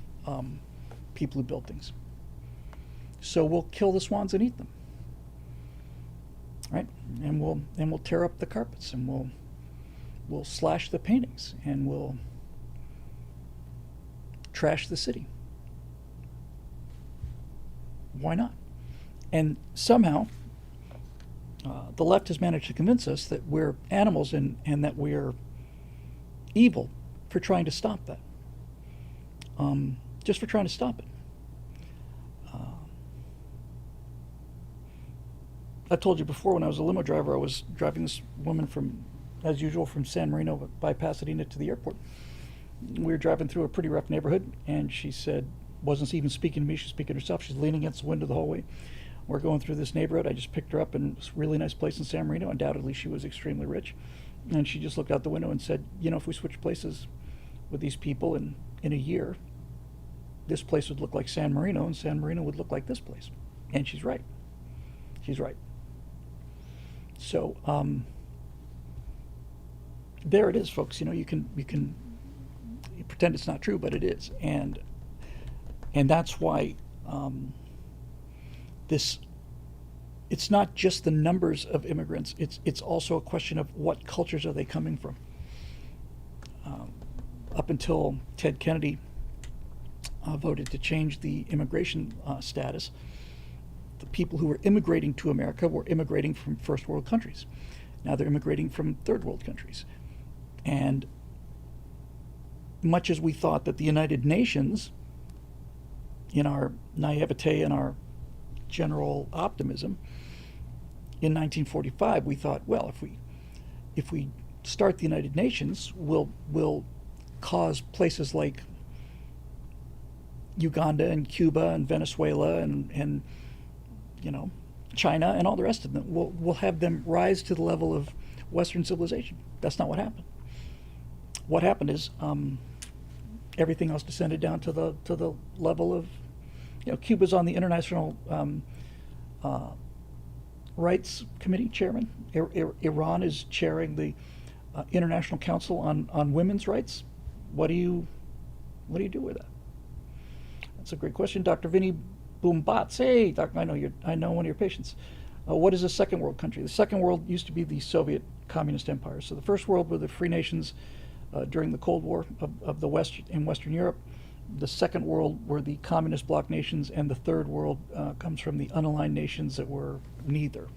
people who build things. So we'll kill the swans and eat them, right? And we'll tear up the carpets, and we'll slash the paintings, and we'll trash the city. Why not? And somehow the left has managed to convince us that we're animals and that we're evil for trying to stop that. Just for trying to stop it. I've told you before, when I was a limo driver, I was driving this woman as usual, from San Marino by Pasadena to the airport. We were driving through a pretty rough neighborhood, and she wasn't even speaking to me, she's speaking to herself. She's leaning against the window of the hallway. We're going through this neighborhood. I just picked her up, and it's a really nice place in San Marino. Undoubtedly, she was extremely rich. And she just looked out the window and said, if we switch places with these people in a year, this place would look like San Marino, and San Marino would look like this place. And she's right. She's right. So there it is, folks. You can pretend it's not true, but it is, and that's why it's not just the numbers of immigrants. It's also a question of what cultures are they coming from. Up until Ted Kennedy voted to change the immigration status, the people who were immigrating to America were immigrating from first world countries. Now they're immigrating from third world countries. And much as we thought that the United Nations, in our naivete and our general optimism, in 1945 we thought, well, if we start the United Nations, we'll cause places like Uganda and Cuba and Venezuela and China and all the rest of them, we'll have them rise to the level of Western civilization. That's not what happened. What happened is everything else descended down to the level of, Cuba's on the International Rights Committee chairman. Iran is chairing the International Council on Women's Rights. What do you do with that? That's a great question, Dr. Vinny Boombots. Hey, Doc, I know one of your patients. What is the second world country? The second world used to be the Soviet communist empire. So the first world were the free nations during the Cold War of the West in Western Europe. The second world were the communist bloc nations, and the third world comes from the unaligned nations that were neither.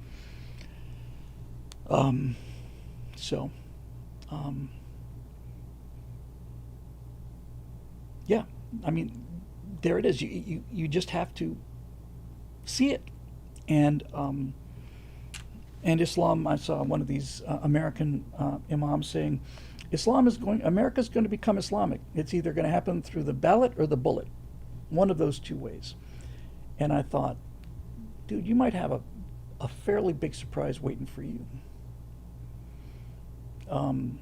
Yeah, I mean, there it is. You just have to see it, and And Islam, I saw one of these American imams saying, America's going to become Islamic. It's either going to happen through the ballot or the bullet, one of those two ways. And I thought, dude, you might have a fairly big surprise waiting for you. Um,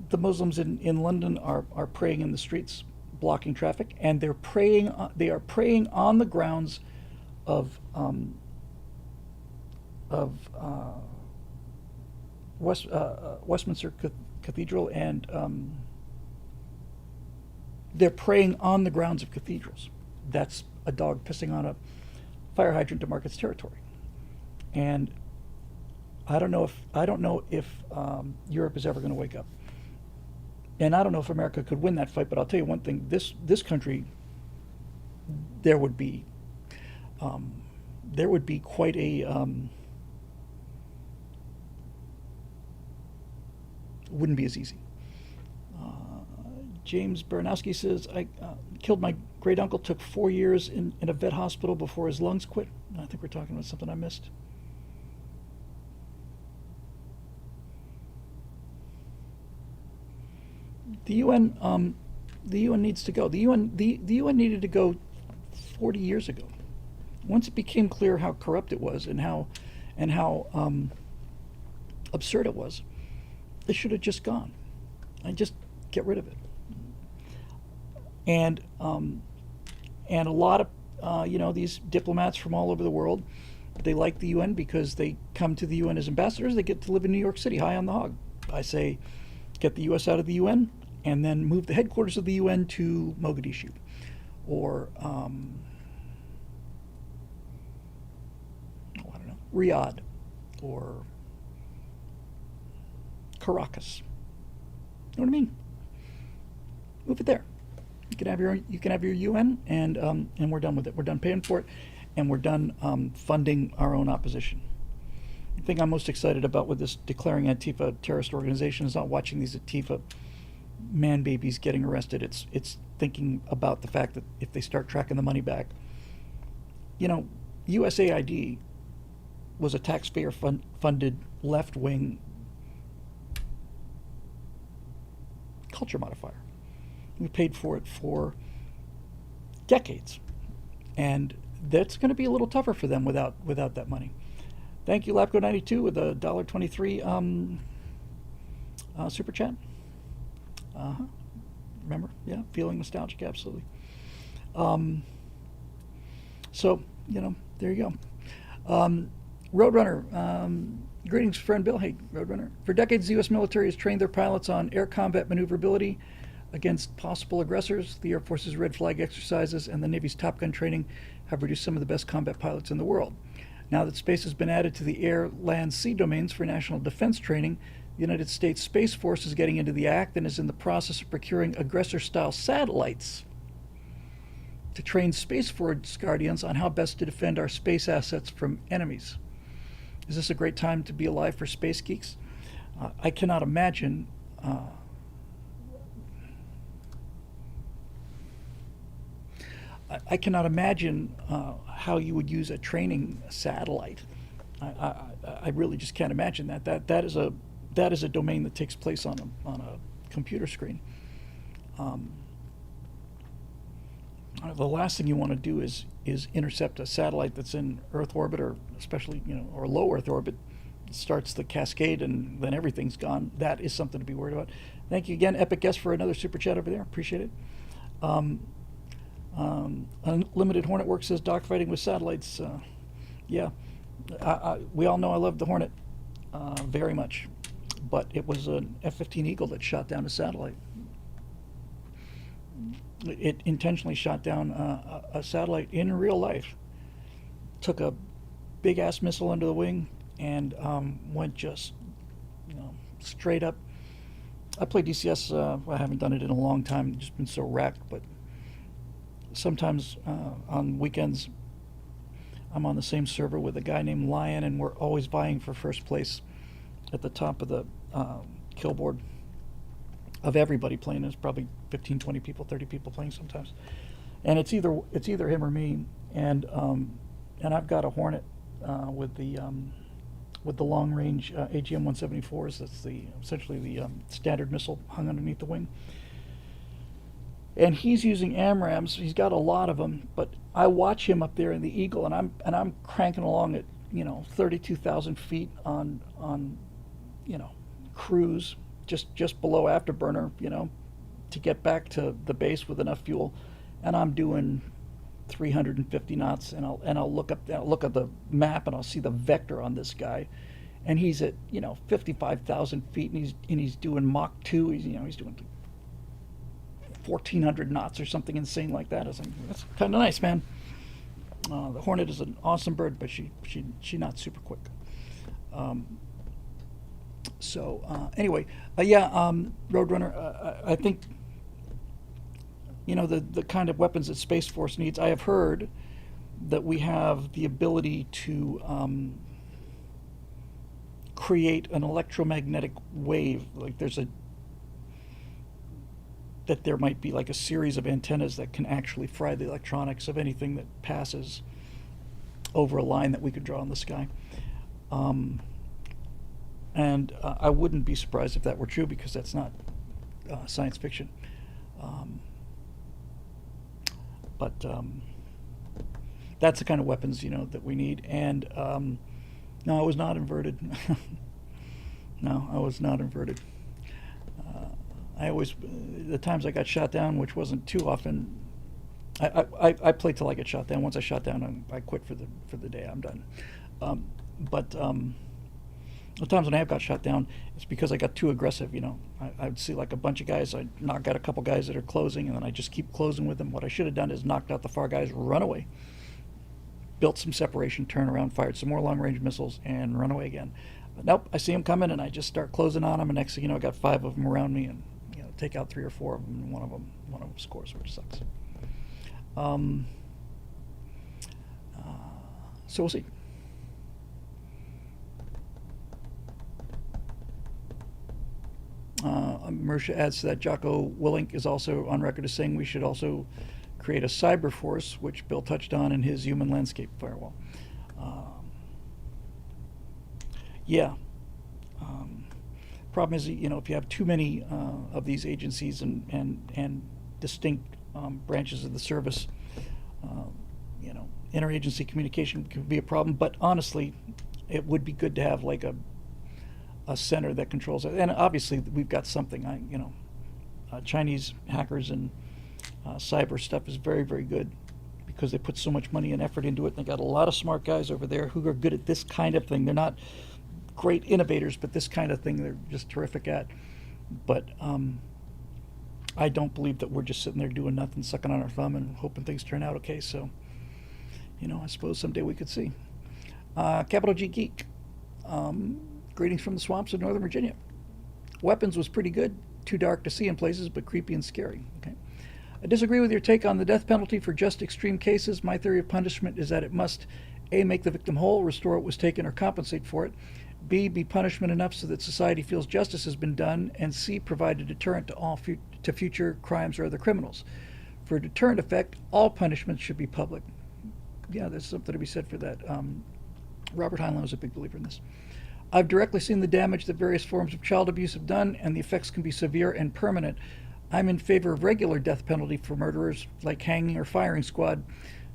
the Muslims in London are praying in the streets, blocking traffic, and they are praying on the grounds of of Westminster Cathedral, and they're praying on the grounds of cathedrals. That's a dog pissing on a fire hydrant to mark its territory. And I don't know if Europe is ever going to wake up. And I don't know if America could win that fight. But I'll tell you one thing: this country, there would be quite a wouldn't be as easy. James Baranowski says, I killed my great uncle, took 4 years in a vet hospital before his lungs quit. I think we're talking about something I missed. The UN needs to go. The UN needed to go 40 years ago. Once it became clear how corrupt it was and how absurd it was, they should have just gone and just get rid of it. And a lot of these diplomats from all over the world, they like the UN because they come to the UN as ambassadors. They get to live in New York City, high on the hog. I say, get the U.S. out of the UN, and then move the headquarters of the UN to Mogadishu, or I don't know, Riyadh, or Caracas. You know what I mean? Move it there. You can have your UN, and we're done with it. We're done paying for it, and we're done funding our own opposition. The thing I'm most excited about with this declaring Antifa a terrorist organization is not watching these Antifa man babies getting arrested. It's thinking about the fact that if they start tracking the money back, USAID was a taxpayer funded left-wing culture modifier. We paid for it for decades, and that's going to be a little tougher for them without that money. Thank you, Lapco92, with a $1.23 super chat. Remember? Yeah, feeling nostalgic, absolutely. So, there you go. Roadrunner, greetings, friend Bill. Hey, Roadrunner. For decades, the U.S. military has trained their pilots on air combat maneuverability against possible aggressors. The Air Force's Red Flag exercises and the Navy's Top Gun training have produced some of the best combat pilots in the world. Now that space has been added to the air, land, sea domains for national defense training, the United States Space Force is getting into the act and is in the process of procuring aggressor-style satellites to train Space Force Guardians on how best to defend our space assets from enemies. Is this a great time to be alive for space geeks? I cannot imagine how you would use a training satellite. I really just can't imagine that. That is a domain that takes place on a computer screen. The last thing you want to do is intercept a satellite that's in Earth orbit, or especially or low Earth orbit. It starts the cascade and then everything's gone. That is something to be worried about. Thank you again, Epic Guest, for another super chat over there. Appreciate it. Unlimited Hornet Work says dogfighting with satellites. Yeah, we all know I love the Hornet very much, but it was an F-15 Eagle that shot down a satellite. It intentionally shot down a satellite in real life. Took a big ass missile under the wing and went just straight up. I play DCS. I haven't done it in a long time. Just been so wrecked, but sometimes on weekends I'm on the same server with a guy named Lion, and we're always vying for first place at the top of the kill board of everybody playing. There's probably 15, 20 people, 30 people playing sometimes, and it's either him or me. And and I've got a Hornet with the long range AGM 174s. That's the essentially the standard missile hung underneath the wing. And he's using AMRAAMs. He's got a lot of them, but I watch him up there in the Eagle, and I'm cranking along at 32,000 feet on cruise, just below afterburner, to get back to the base with enough fuel, and I'm doing 350 knots, and I'll look at the map, and I'll see the vector on this guy, and he's at 55,000 feet, and he's doing Mach 2. He's doing 1,400 knots or something insane like that. I was like, that's kind of nice, man. The Hornet is an awesome bird, but she not super quick. Anyway, Roadrunner, I think the kind of weapons that Space Force needs. I have heard that we have the ability to create an electromagnetic wave. Like there might be like a series of antennas that can actually fry the electronics of anything that passes over a line that we could draw in the sky. And I wouldn't be surprised if that were true, because that's not science fiction. But that's the kind of weapons that we need. And no, I was not inverted. No, I was not inverted. The times I got shot down, which wasn't too often, I played till I get shot down. Once I shot down, I quit for the day. I'm done. But the times when I have got shot down, it's because I got too aggressive. I'd see like a bunch of guys. I'd knock out a couple guys that are closing, and then I just keep closing with them. What I should have done is knocked out the far guys, run away, built some separation, turn around, fired some more long-range missiles, and run away again. But nope, I see them coming, and I just start closing on them, and next thing you know, I got 5 of them around me, and take out 3 or 4 of them, and one of them scores, which sucks. So we'll see. Mersha adds to that, Jocko Willink is also on record as saying we should also create a cyber force, which Bill touched on in his Human Landscape Firewall. Yeah. Problem is, if you have too many of these agencies and distinct branches of the service, interagency communication can be a problem. But honestly, it would be good to have like a center that controls it. And obviously, we've got something. Chinese hackers and cyber stuff is very, very good, because they put so much money and effort into it. They got a lot of smart guys over there who are good at this kind of thing. They're not great innovators, but this kind of thing they're just terrific at. But I don't believe that we're just sitting there doing nothing, sucking on our thumb and hoping things turn out okay. So, I suppose someday we could see. Capital G Geek. Greetings from the swamps of Northern Virginia. Weapons was pretty good. Too dark to see in places, but creepy and scary. Okay. I disagree with your take on the death penalty for just extreme cases. My theory of punishment is that it must A, make the victim whole, restore what was taken, or compensate for it. B, be punishment enough so that society feels justice has been done. And C, provide a deterrent to all to future crimes or other criminals. For a deterrent effect, all punishments should be public. Yeah, there's something to be said for that. Robert Heinlein was a big believer in this. I've directly seen the damage that various forms of child abuse have done, and the effects can be severe and permanent. I'm in favor of regular death penalty for murderers, like hanging or firing squad.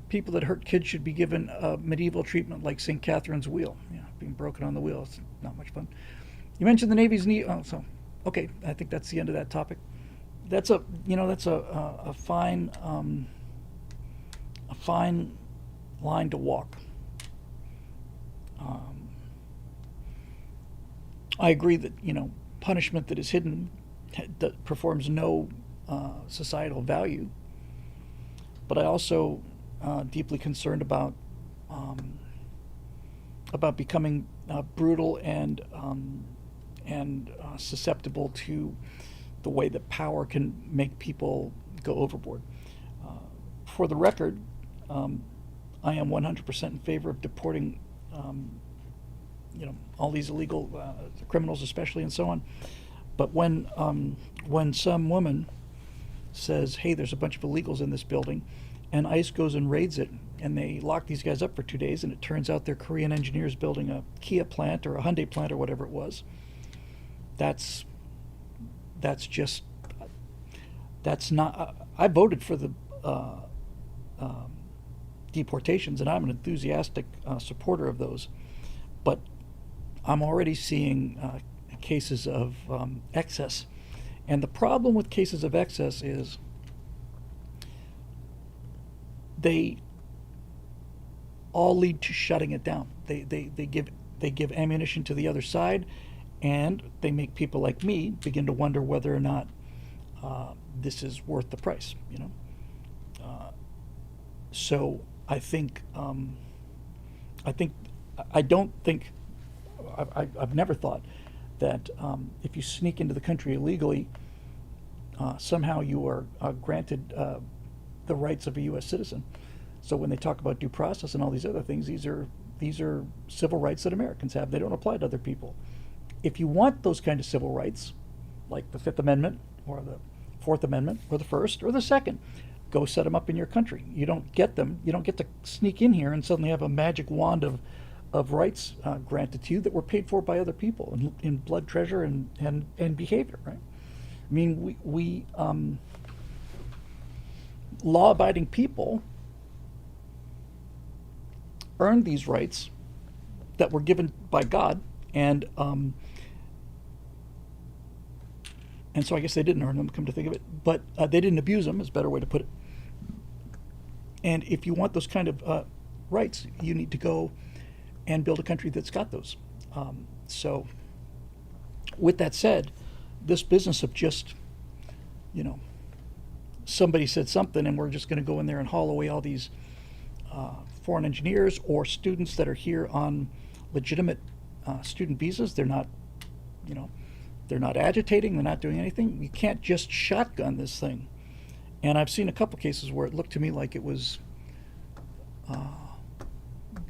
People that hurt kids should be given medieval treatment like St. Catherine's wheel. Being broken on the wheel, it's not much fun. You mentioned the Navy's need. Okay, I think that's the end of that topic. That's a fine line to walk. I agree that punishment that is hidden that performs no societal value, but I also deeply concerned about becoming brutal and susceptible to the way that power can make people go overboard. For the record, I am 100% in favor of deporting all these illegal criminals, especially, and so on. But when some woman says, "Hey, there's a bunch of illegals in this building," and ICE goes and raids it, and they lock these guys up for 2 days, and it turns out they're Korean engineers building a Kia plant or a Hyundai plant or whatever it was. That's just that's not. I voted for the deportations, and I'm an enthusiastic supporter of those, but I'm already seeing cases of excess, and the problem with cases of excess is they all lead to shutting it down. They give ammunition to the other side, and they make people like me begin to wonder whether or not this is worth the price. So I think I don't think I've never thought that if you sneak into the country illegally, somehow you are granted the rights of a U.S. citizen. So when they talk about due process and all these other things, these are civil rights that Americans have. They don't apply to other people. If you want those kind of civil rights, like the Fifth Amendment or the Fourth Amendment or the First or the Second, go set them up in your country. You don't get them. You don't get to sneak in here and suddenly have a magic wand of rights granted to you that were paid for by other people in blood, treasure, and behavior, right? I mean, we law-abiding people earned these rights that were given by God, and so I guess they didn't earn them, come to think of it, but they didn't abuse them, is a better way to put it. And if you want those kind of rights, you need to go and build a country that's got those. So with that said, this business of just, somebody said something and we're just going to go in there and haul away all these foreign engineers or students that are here on legitimate student visas. They're not, they're not agitating. They're not doing anything. You can't just shotgun this thing. And I've seen a couple cases where it looked to me like it was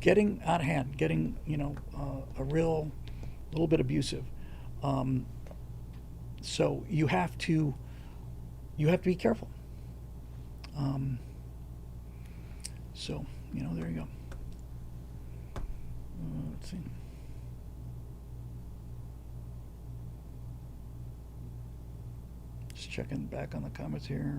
getting out of hand, getting, a little bit abusive. So you have to be careful. So, there you go. Let's see. Just checking back on the comments here.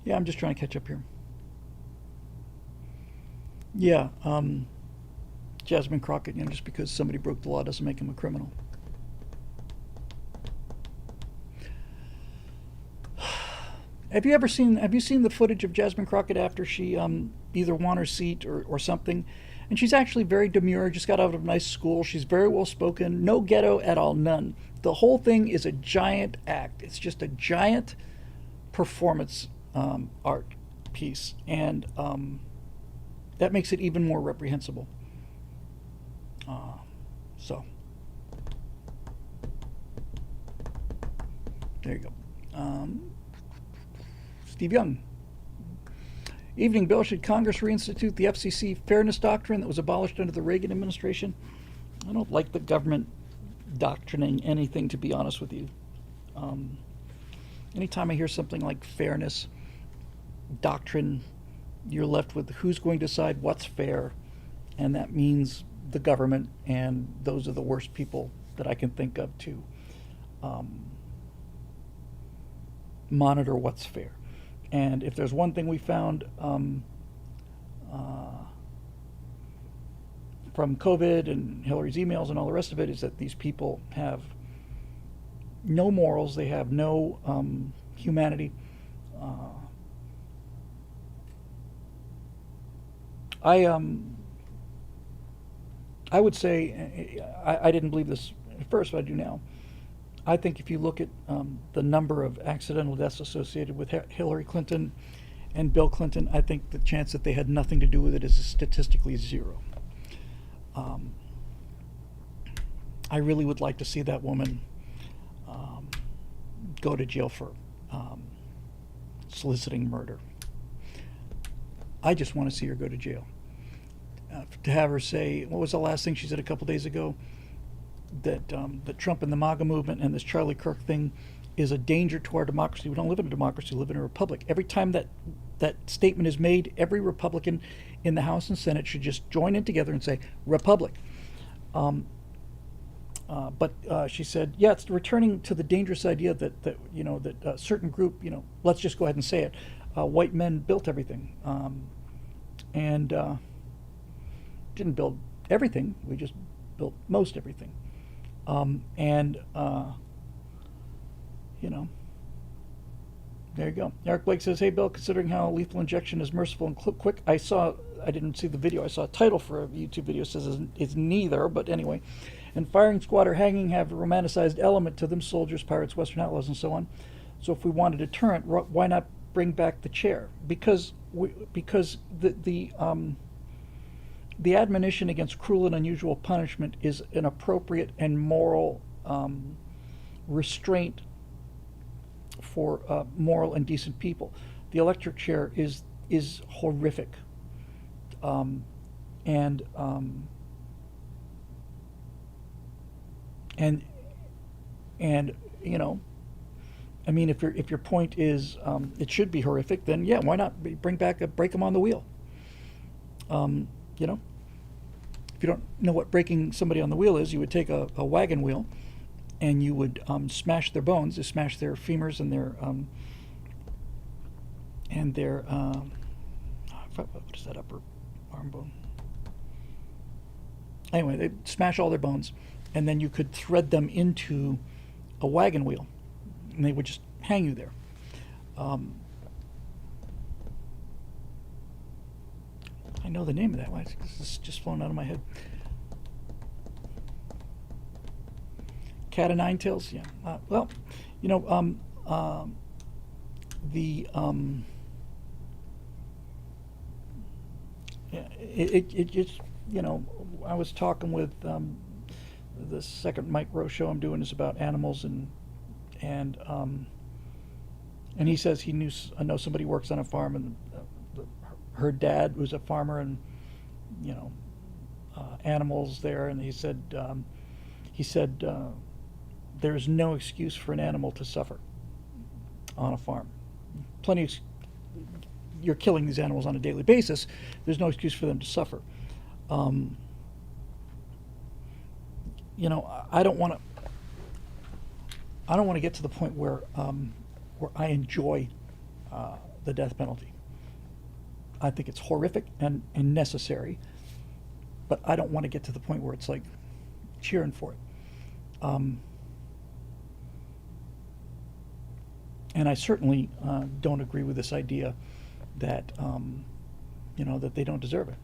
Yeah, I'm just trying to catch up here. Yeah, Jasmine Crockett, just because somebody broke the law doesn't make him a criminal. Have you seen the footage of Jasmine Crockett after she either won her seat or something? And she's actually very demure, just got out of a nice school. She's very well spoken, no ghetto at all, none. The whole thing is a giant act. It's just a giant performance art piece, and that makes it even more reprehensible. So there you go. Steve Young. Evening, Bill. Should Congress reinstitute the FCC fairness doctrine that was abolished under the Reagan administration? I don't like the government doctrining anything, to be honest with you. Anytime I hear something like fairness doctrine, you're left with who's going to decide what's fair, and that means the government, and those are the worst people that I can think of to monitor what's fair. And if there's one thing we found from COVID and Hillary's emails and all the rest of it, is that these people have no morals, they have no humanity. I would say, I didn't believe this at first, but I do now. I think if you look at the number of accidental deaths associated with Hillary Clinton and Bill Clinton, I think the chance that they had nothing to do with it is statistically zero. I really would like to see that woman go to jail for soliciting murder. I just want to see her go to jail. To have her say, what was the last thing she said a couple days ago? That Trump and the MAGA movement and this Charlie Kirk thing is a danger to our democracy. We don't live in a democracy, we live in a republic. Every time that statement is made, every Republican in the House and Senate should just join in together and say, Republic. But she said, yeah, it's returning to the dangerous idea that a certain group, let's just go ahead and say it, white men built everything. And didn't build everything, we just built most everything. There you go. Eric Blake says, hey, Bill, considering how lethal injection is merciful and quick, I didn't see the video, I saw a title for a YouTube video, it says it's neither, but anyway. And firing squad or hanging have a romanticized element to them, soldiers, pirates, Western outlaws, and so on. So if we want a deterrent, why not bring back the chair? Because the admonition against cruel and unusual punishment is an appropriate and moral restraint for moral and decent people. The electric chair is horrific, and I mean, if your point is it should be horrific, then yeah, why not bring back break them on the wheel? If you don't know what breaking somebody on the wheel is, you would take a wagon wheel and you would smash their bones, you smash their femurs and their what is that, upper arm bone? Anyway, they smash all their bones, and then you could thread them into a wagon wheel, and they would just hang you there. I know the name of that one. It's just flown out of my head. Cat o' nine tails. Yeah. Well, it just, I was talking with the second Mike Rowe show I'm doing is about animals, and he says he knows somebody who works on a farm, and her dad was a farmer, and animals there, and he said there's no excuse for an animal to suffer on a farm. You're killing these animals on a daily basis. There's no excuse for them to suffer. I don't want to get to the point where I enjoy the death penalty. I think it's horrific and necessary, but I don't want to get to the point where it's like cheering for it. And I certainly don't agree with this idea that that they don't deserve it.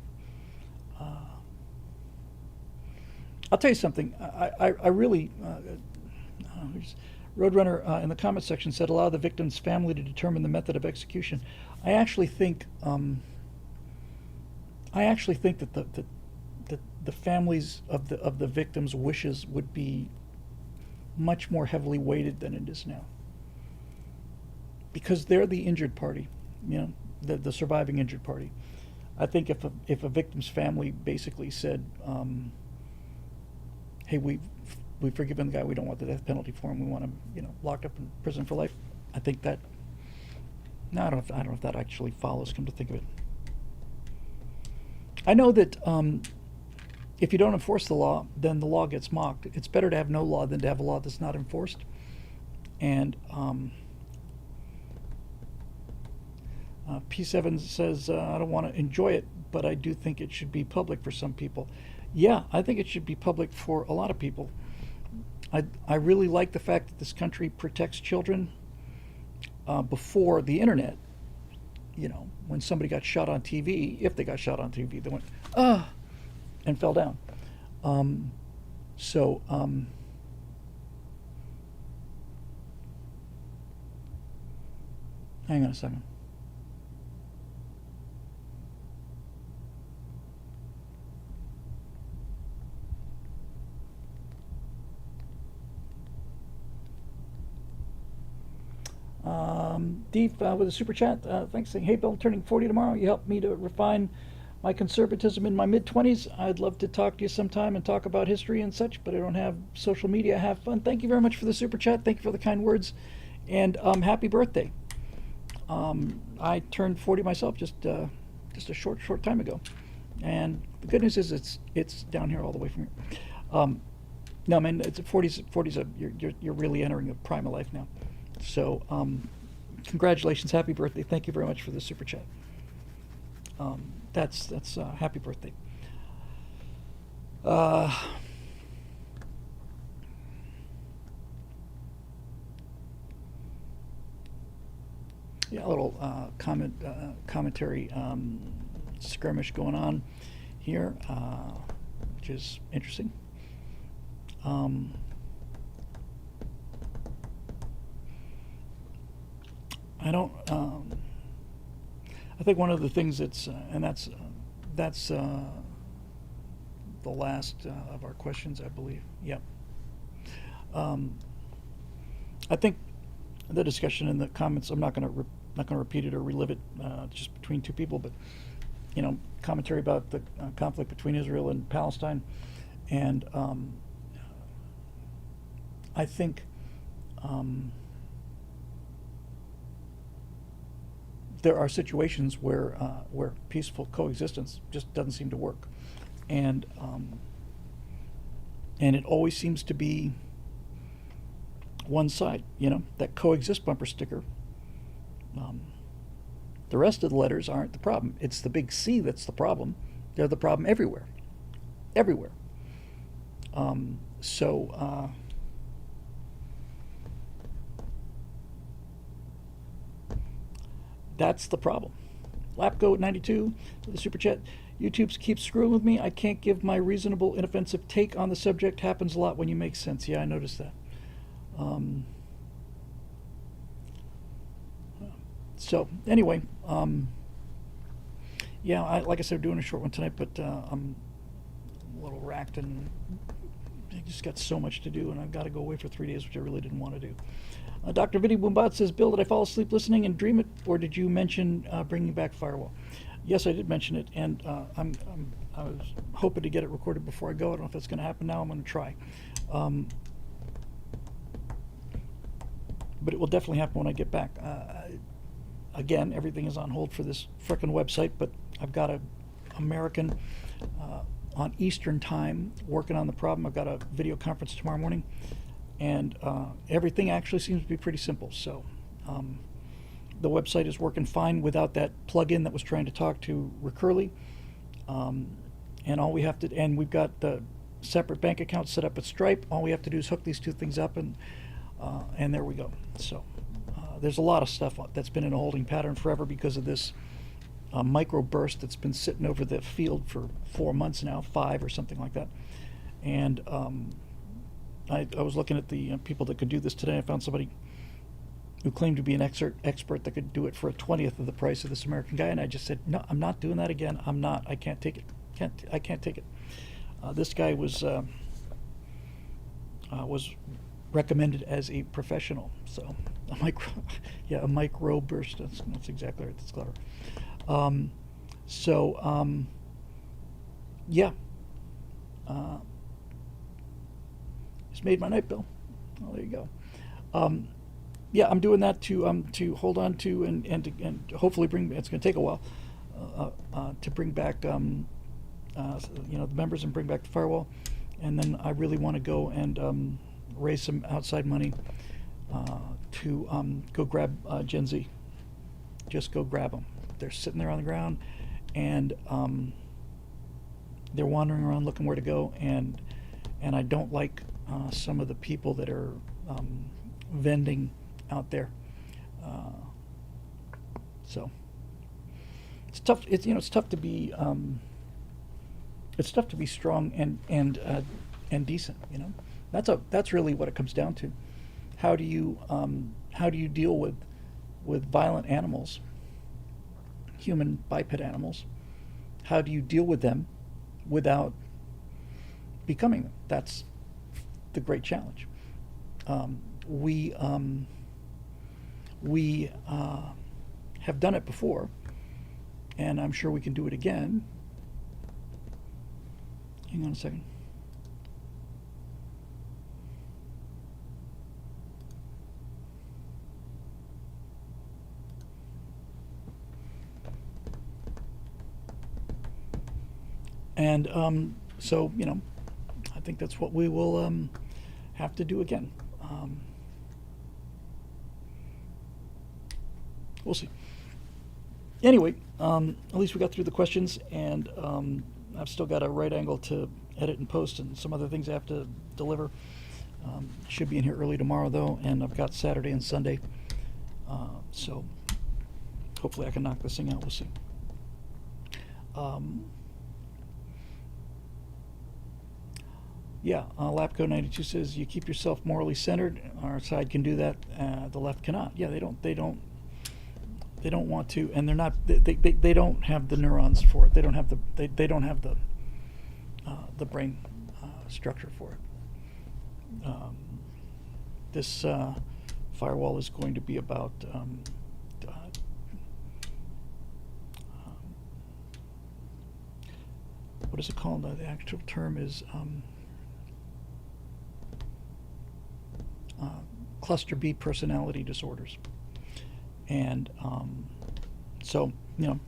I'll tell you something. I really Roadrunner in the comment section said allow the victim's family to determine the method of execution. I actually think that the families of the victims' wishes would be much more heavily weighted than it is now, because they're the injured party, the surviving injured party. I think if a victim's family basically said, hey, we've forgiven the guy, we don't want the death penalty for him, we want him locked up in prison for life, I think that, no, I don't know if that actually follows, come to think of it. I know that if you don't enforce the law, then the law gets mocked. It's better to have no law than to have a law that's not enforced. And P7 says, I don't want to enjoy it, but I do think it should be public for some people. Yeah, I think it should be public for a lot of people. I really like the fact that this country protects children. Before the internet, when somebody got shot on TV, if they got shot on TV, they went, and fell down. Hang on a second. Deep with a super chat. Thanks, saying, "Hey Bill, turning 40 tomorrow. You helped me to refine my conservatism in my mid-20s. I'd love to talk to you sometime and talk about history and such, but I don't have social media. Have fun." Thank you very much for the super chat. Thank you for the kind words, and happy birthday. I turned 40 myself just a short time ago, and the good news is it's down here all the way from here. No, man, it's 40's you're really entering the prime of life now. So, congratulations, happy birthday! Thank you very much for the super chat. That's happy birthday. Yeah, a little commentary skirmish going on here, which is interesting. I don't. I think one of the things that's and that's the last of our questions, I believe. Yep. I think the discussion in the comments. I'm not going to repeat it or relive it just between two people, but commentary about the conflict between Israel and Palestine, and I think there are situations where peaceful coexistence just doesn't seem to work, and it always seems to be one side. That coexist bumper sticker. The rest of the letters aren't the problem. It's the big C that's the problem. They're the problem everywhere, everywhere. So. That's the problem. Lapgoat92, the super chat. YouTube keeps screwing with me. I can't give my reasonable, inoffensive take on the subject. Happens a lot when you make sense. Yeah, I noticed that. So anyway, yeah, like I said, I'm doing a short one tonight, but I'm a little racked and I just got so much to do, and I've got to go away for 3 days, which I really didn't want to do. Dr. Vinny Boombat says, "Bill, did I fall asleep listening and dream it, or did you mention bringing back Firewall?" Yes, I did mention it, and I was hoping to get it recorded before I go. I don't know if that's going to happen now. I'm going to try. But it will definitely happen when I get back. Again, everything is on hold for this frickin' website, but I've got an American on Eastern time working on the problem. I've got a video conference tomorrow morning, and everything actually seems to be pretty simple. So the website is working fine without that plugin that was trying to talk to Recurly. And all we have to, and we've got the separate bank accounts set up at Stripe. All we have to do is hook these two things up, and there we go. So there's a lot of stuff that's been in a holding pattern forever because of this microburst that's been sitting over the field for 4 months now, 5 or something like that. And I was looking at the people that could do this today. I found somebody who claimed to be an expert that could do it for a 20th of the price of this American guy, and I just said, no, I'm not doing that again. I'm not. I can't take it. I can't take it. This guy was recommended as a professional. So a micro burst. That's exactly right. That's clever. Yeah. Just made my night, Bill. Oh, there you go. Yeah, I'm doing that to hold on to and hopefully bring. It's going to take a while to bring back the members and bring back the firewall, and then I really want to go and raise some outside money to go grab Gen Z. Just go grab them. They're sitting there on the ground, and they're wandering around looking where to go, and I don't like some of the people that are vending out there. So it's tough. It's tough to be. It's tough to be strong and decent. That's really what it comes down to. How do you deal with violent animals, human biped animals? How do you deal with them without becoming them? That's the great challenge. We we have done it before, and I'm sure we can do it again. Hang on a second. And so, I think that's what we will have to do again. We'll see. Anyway, at least we got through the questions, and I've still got a right angle to edit and post and some other things I have to deliver. Should be in here early tomorrow, though, and I've got Saturday and Sunday. So hopefully I can knock this thing out. We'll see. Yeah, Lapco92 says you keep yourself morally centered. Our side can do that. The left cannot. Yeah, they don't want to, and they're not. They don't have the neurons for it. They don't have they don't have the brain structure for it. This firewall is going to be about what is it called? The actual term is cluster B personality disorders. And so, the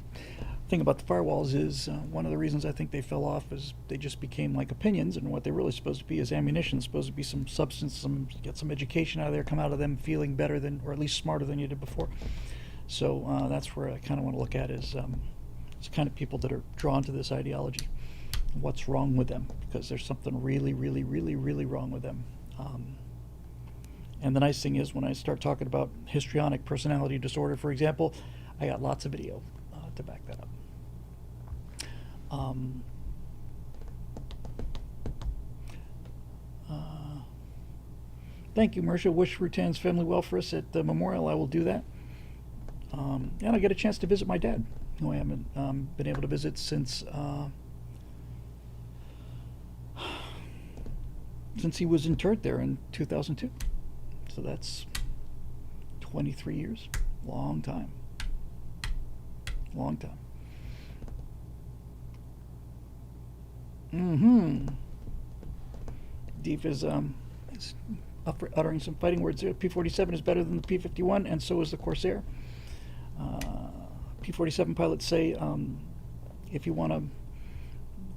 thing about the firewalls is one of the reasons I think they fell off is they just became like opinions, and what they're really supposed to be is ammunition. It's supposed to be some substance, get some education out of there, come out of them feeling better than, or at least smarter than you did before. So that's where I kind of want to look at is it's kind of people that are drawn to this ideology. What's wrong with them? Because there's something really, really, really, really wrong with them. And the nice thing is when I start talking about histrionic personality disorder, for example, I got lots of video to back that up. Thank you, Marcia. Wish Rutan's family well for us at the memorial. I will do that. And I get a chance to visit my dad, who I haven't been able to visit since he was interred there in 2002. So that's 23 years. Long time. Long time. Deep is uttering some fighting words there. P-47 is better than the P-51, and so is the Corsair. P-47 pilots say if you want to,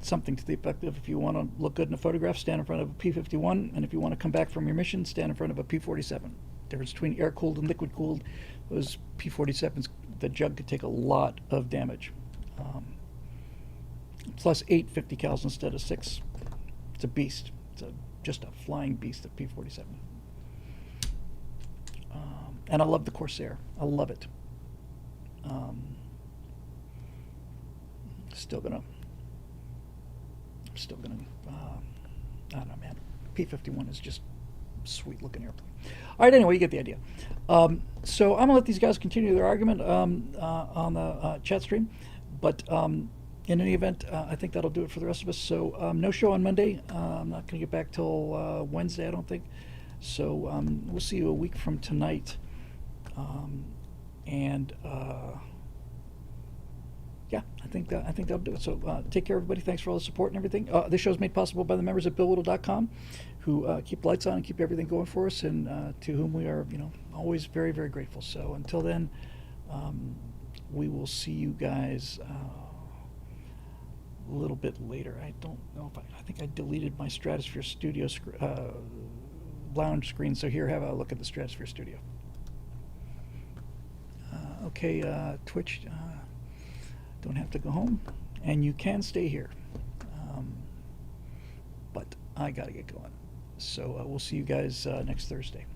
something to the effect of, if you want to look good in a photograph, stand in front of a P-51, and if you want to come back from your mission, stand in front of a P-47. Difference between air-cooled and liquid-cooled, those P-47s, the jug could take a lot of damage. Plus 8 50 cals instead of 6. It's a beast. It's just a flying beast, the P-47. And I love the Corsair. I love it. Still gonna, I don't know, man. P-51 is just sweet looking airplane. All right, anyway, you get the idea. So I'm gonna let these guys continue their argument on the chat stream, but in any event, I think that'll do it for the rest of us. So no show on Monday. I'm not gonna get back till Wednesday, I don't think. So we'll see you a week from tonight. Yeah, I think that'll do it. So take care, everybody. Thanks for all the support and everything. This show is made possible by the members at BillWhittle.com, who keep the lights on and keep everything going for us, and to whom we are, always very, very grateful. So until then, we will see you guys a little bit later. I don't know if I think I deleted my Stratosphere Studio lounge screen. So here, have a look at the Stratosphere Studio. Okay, Twitch. Don't have to go home, and you can stay here, but I gotta get going. So we'll see you guys next Thursday.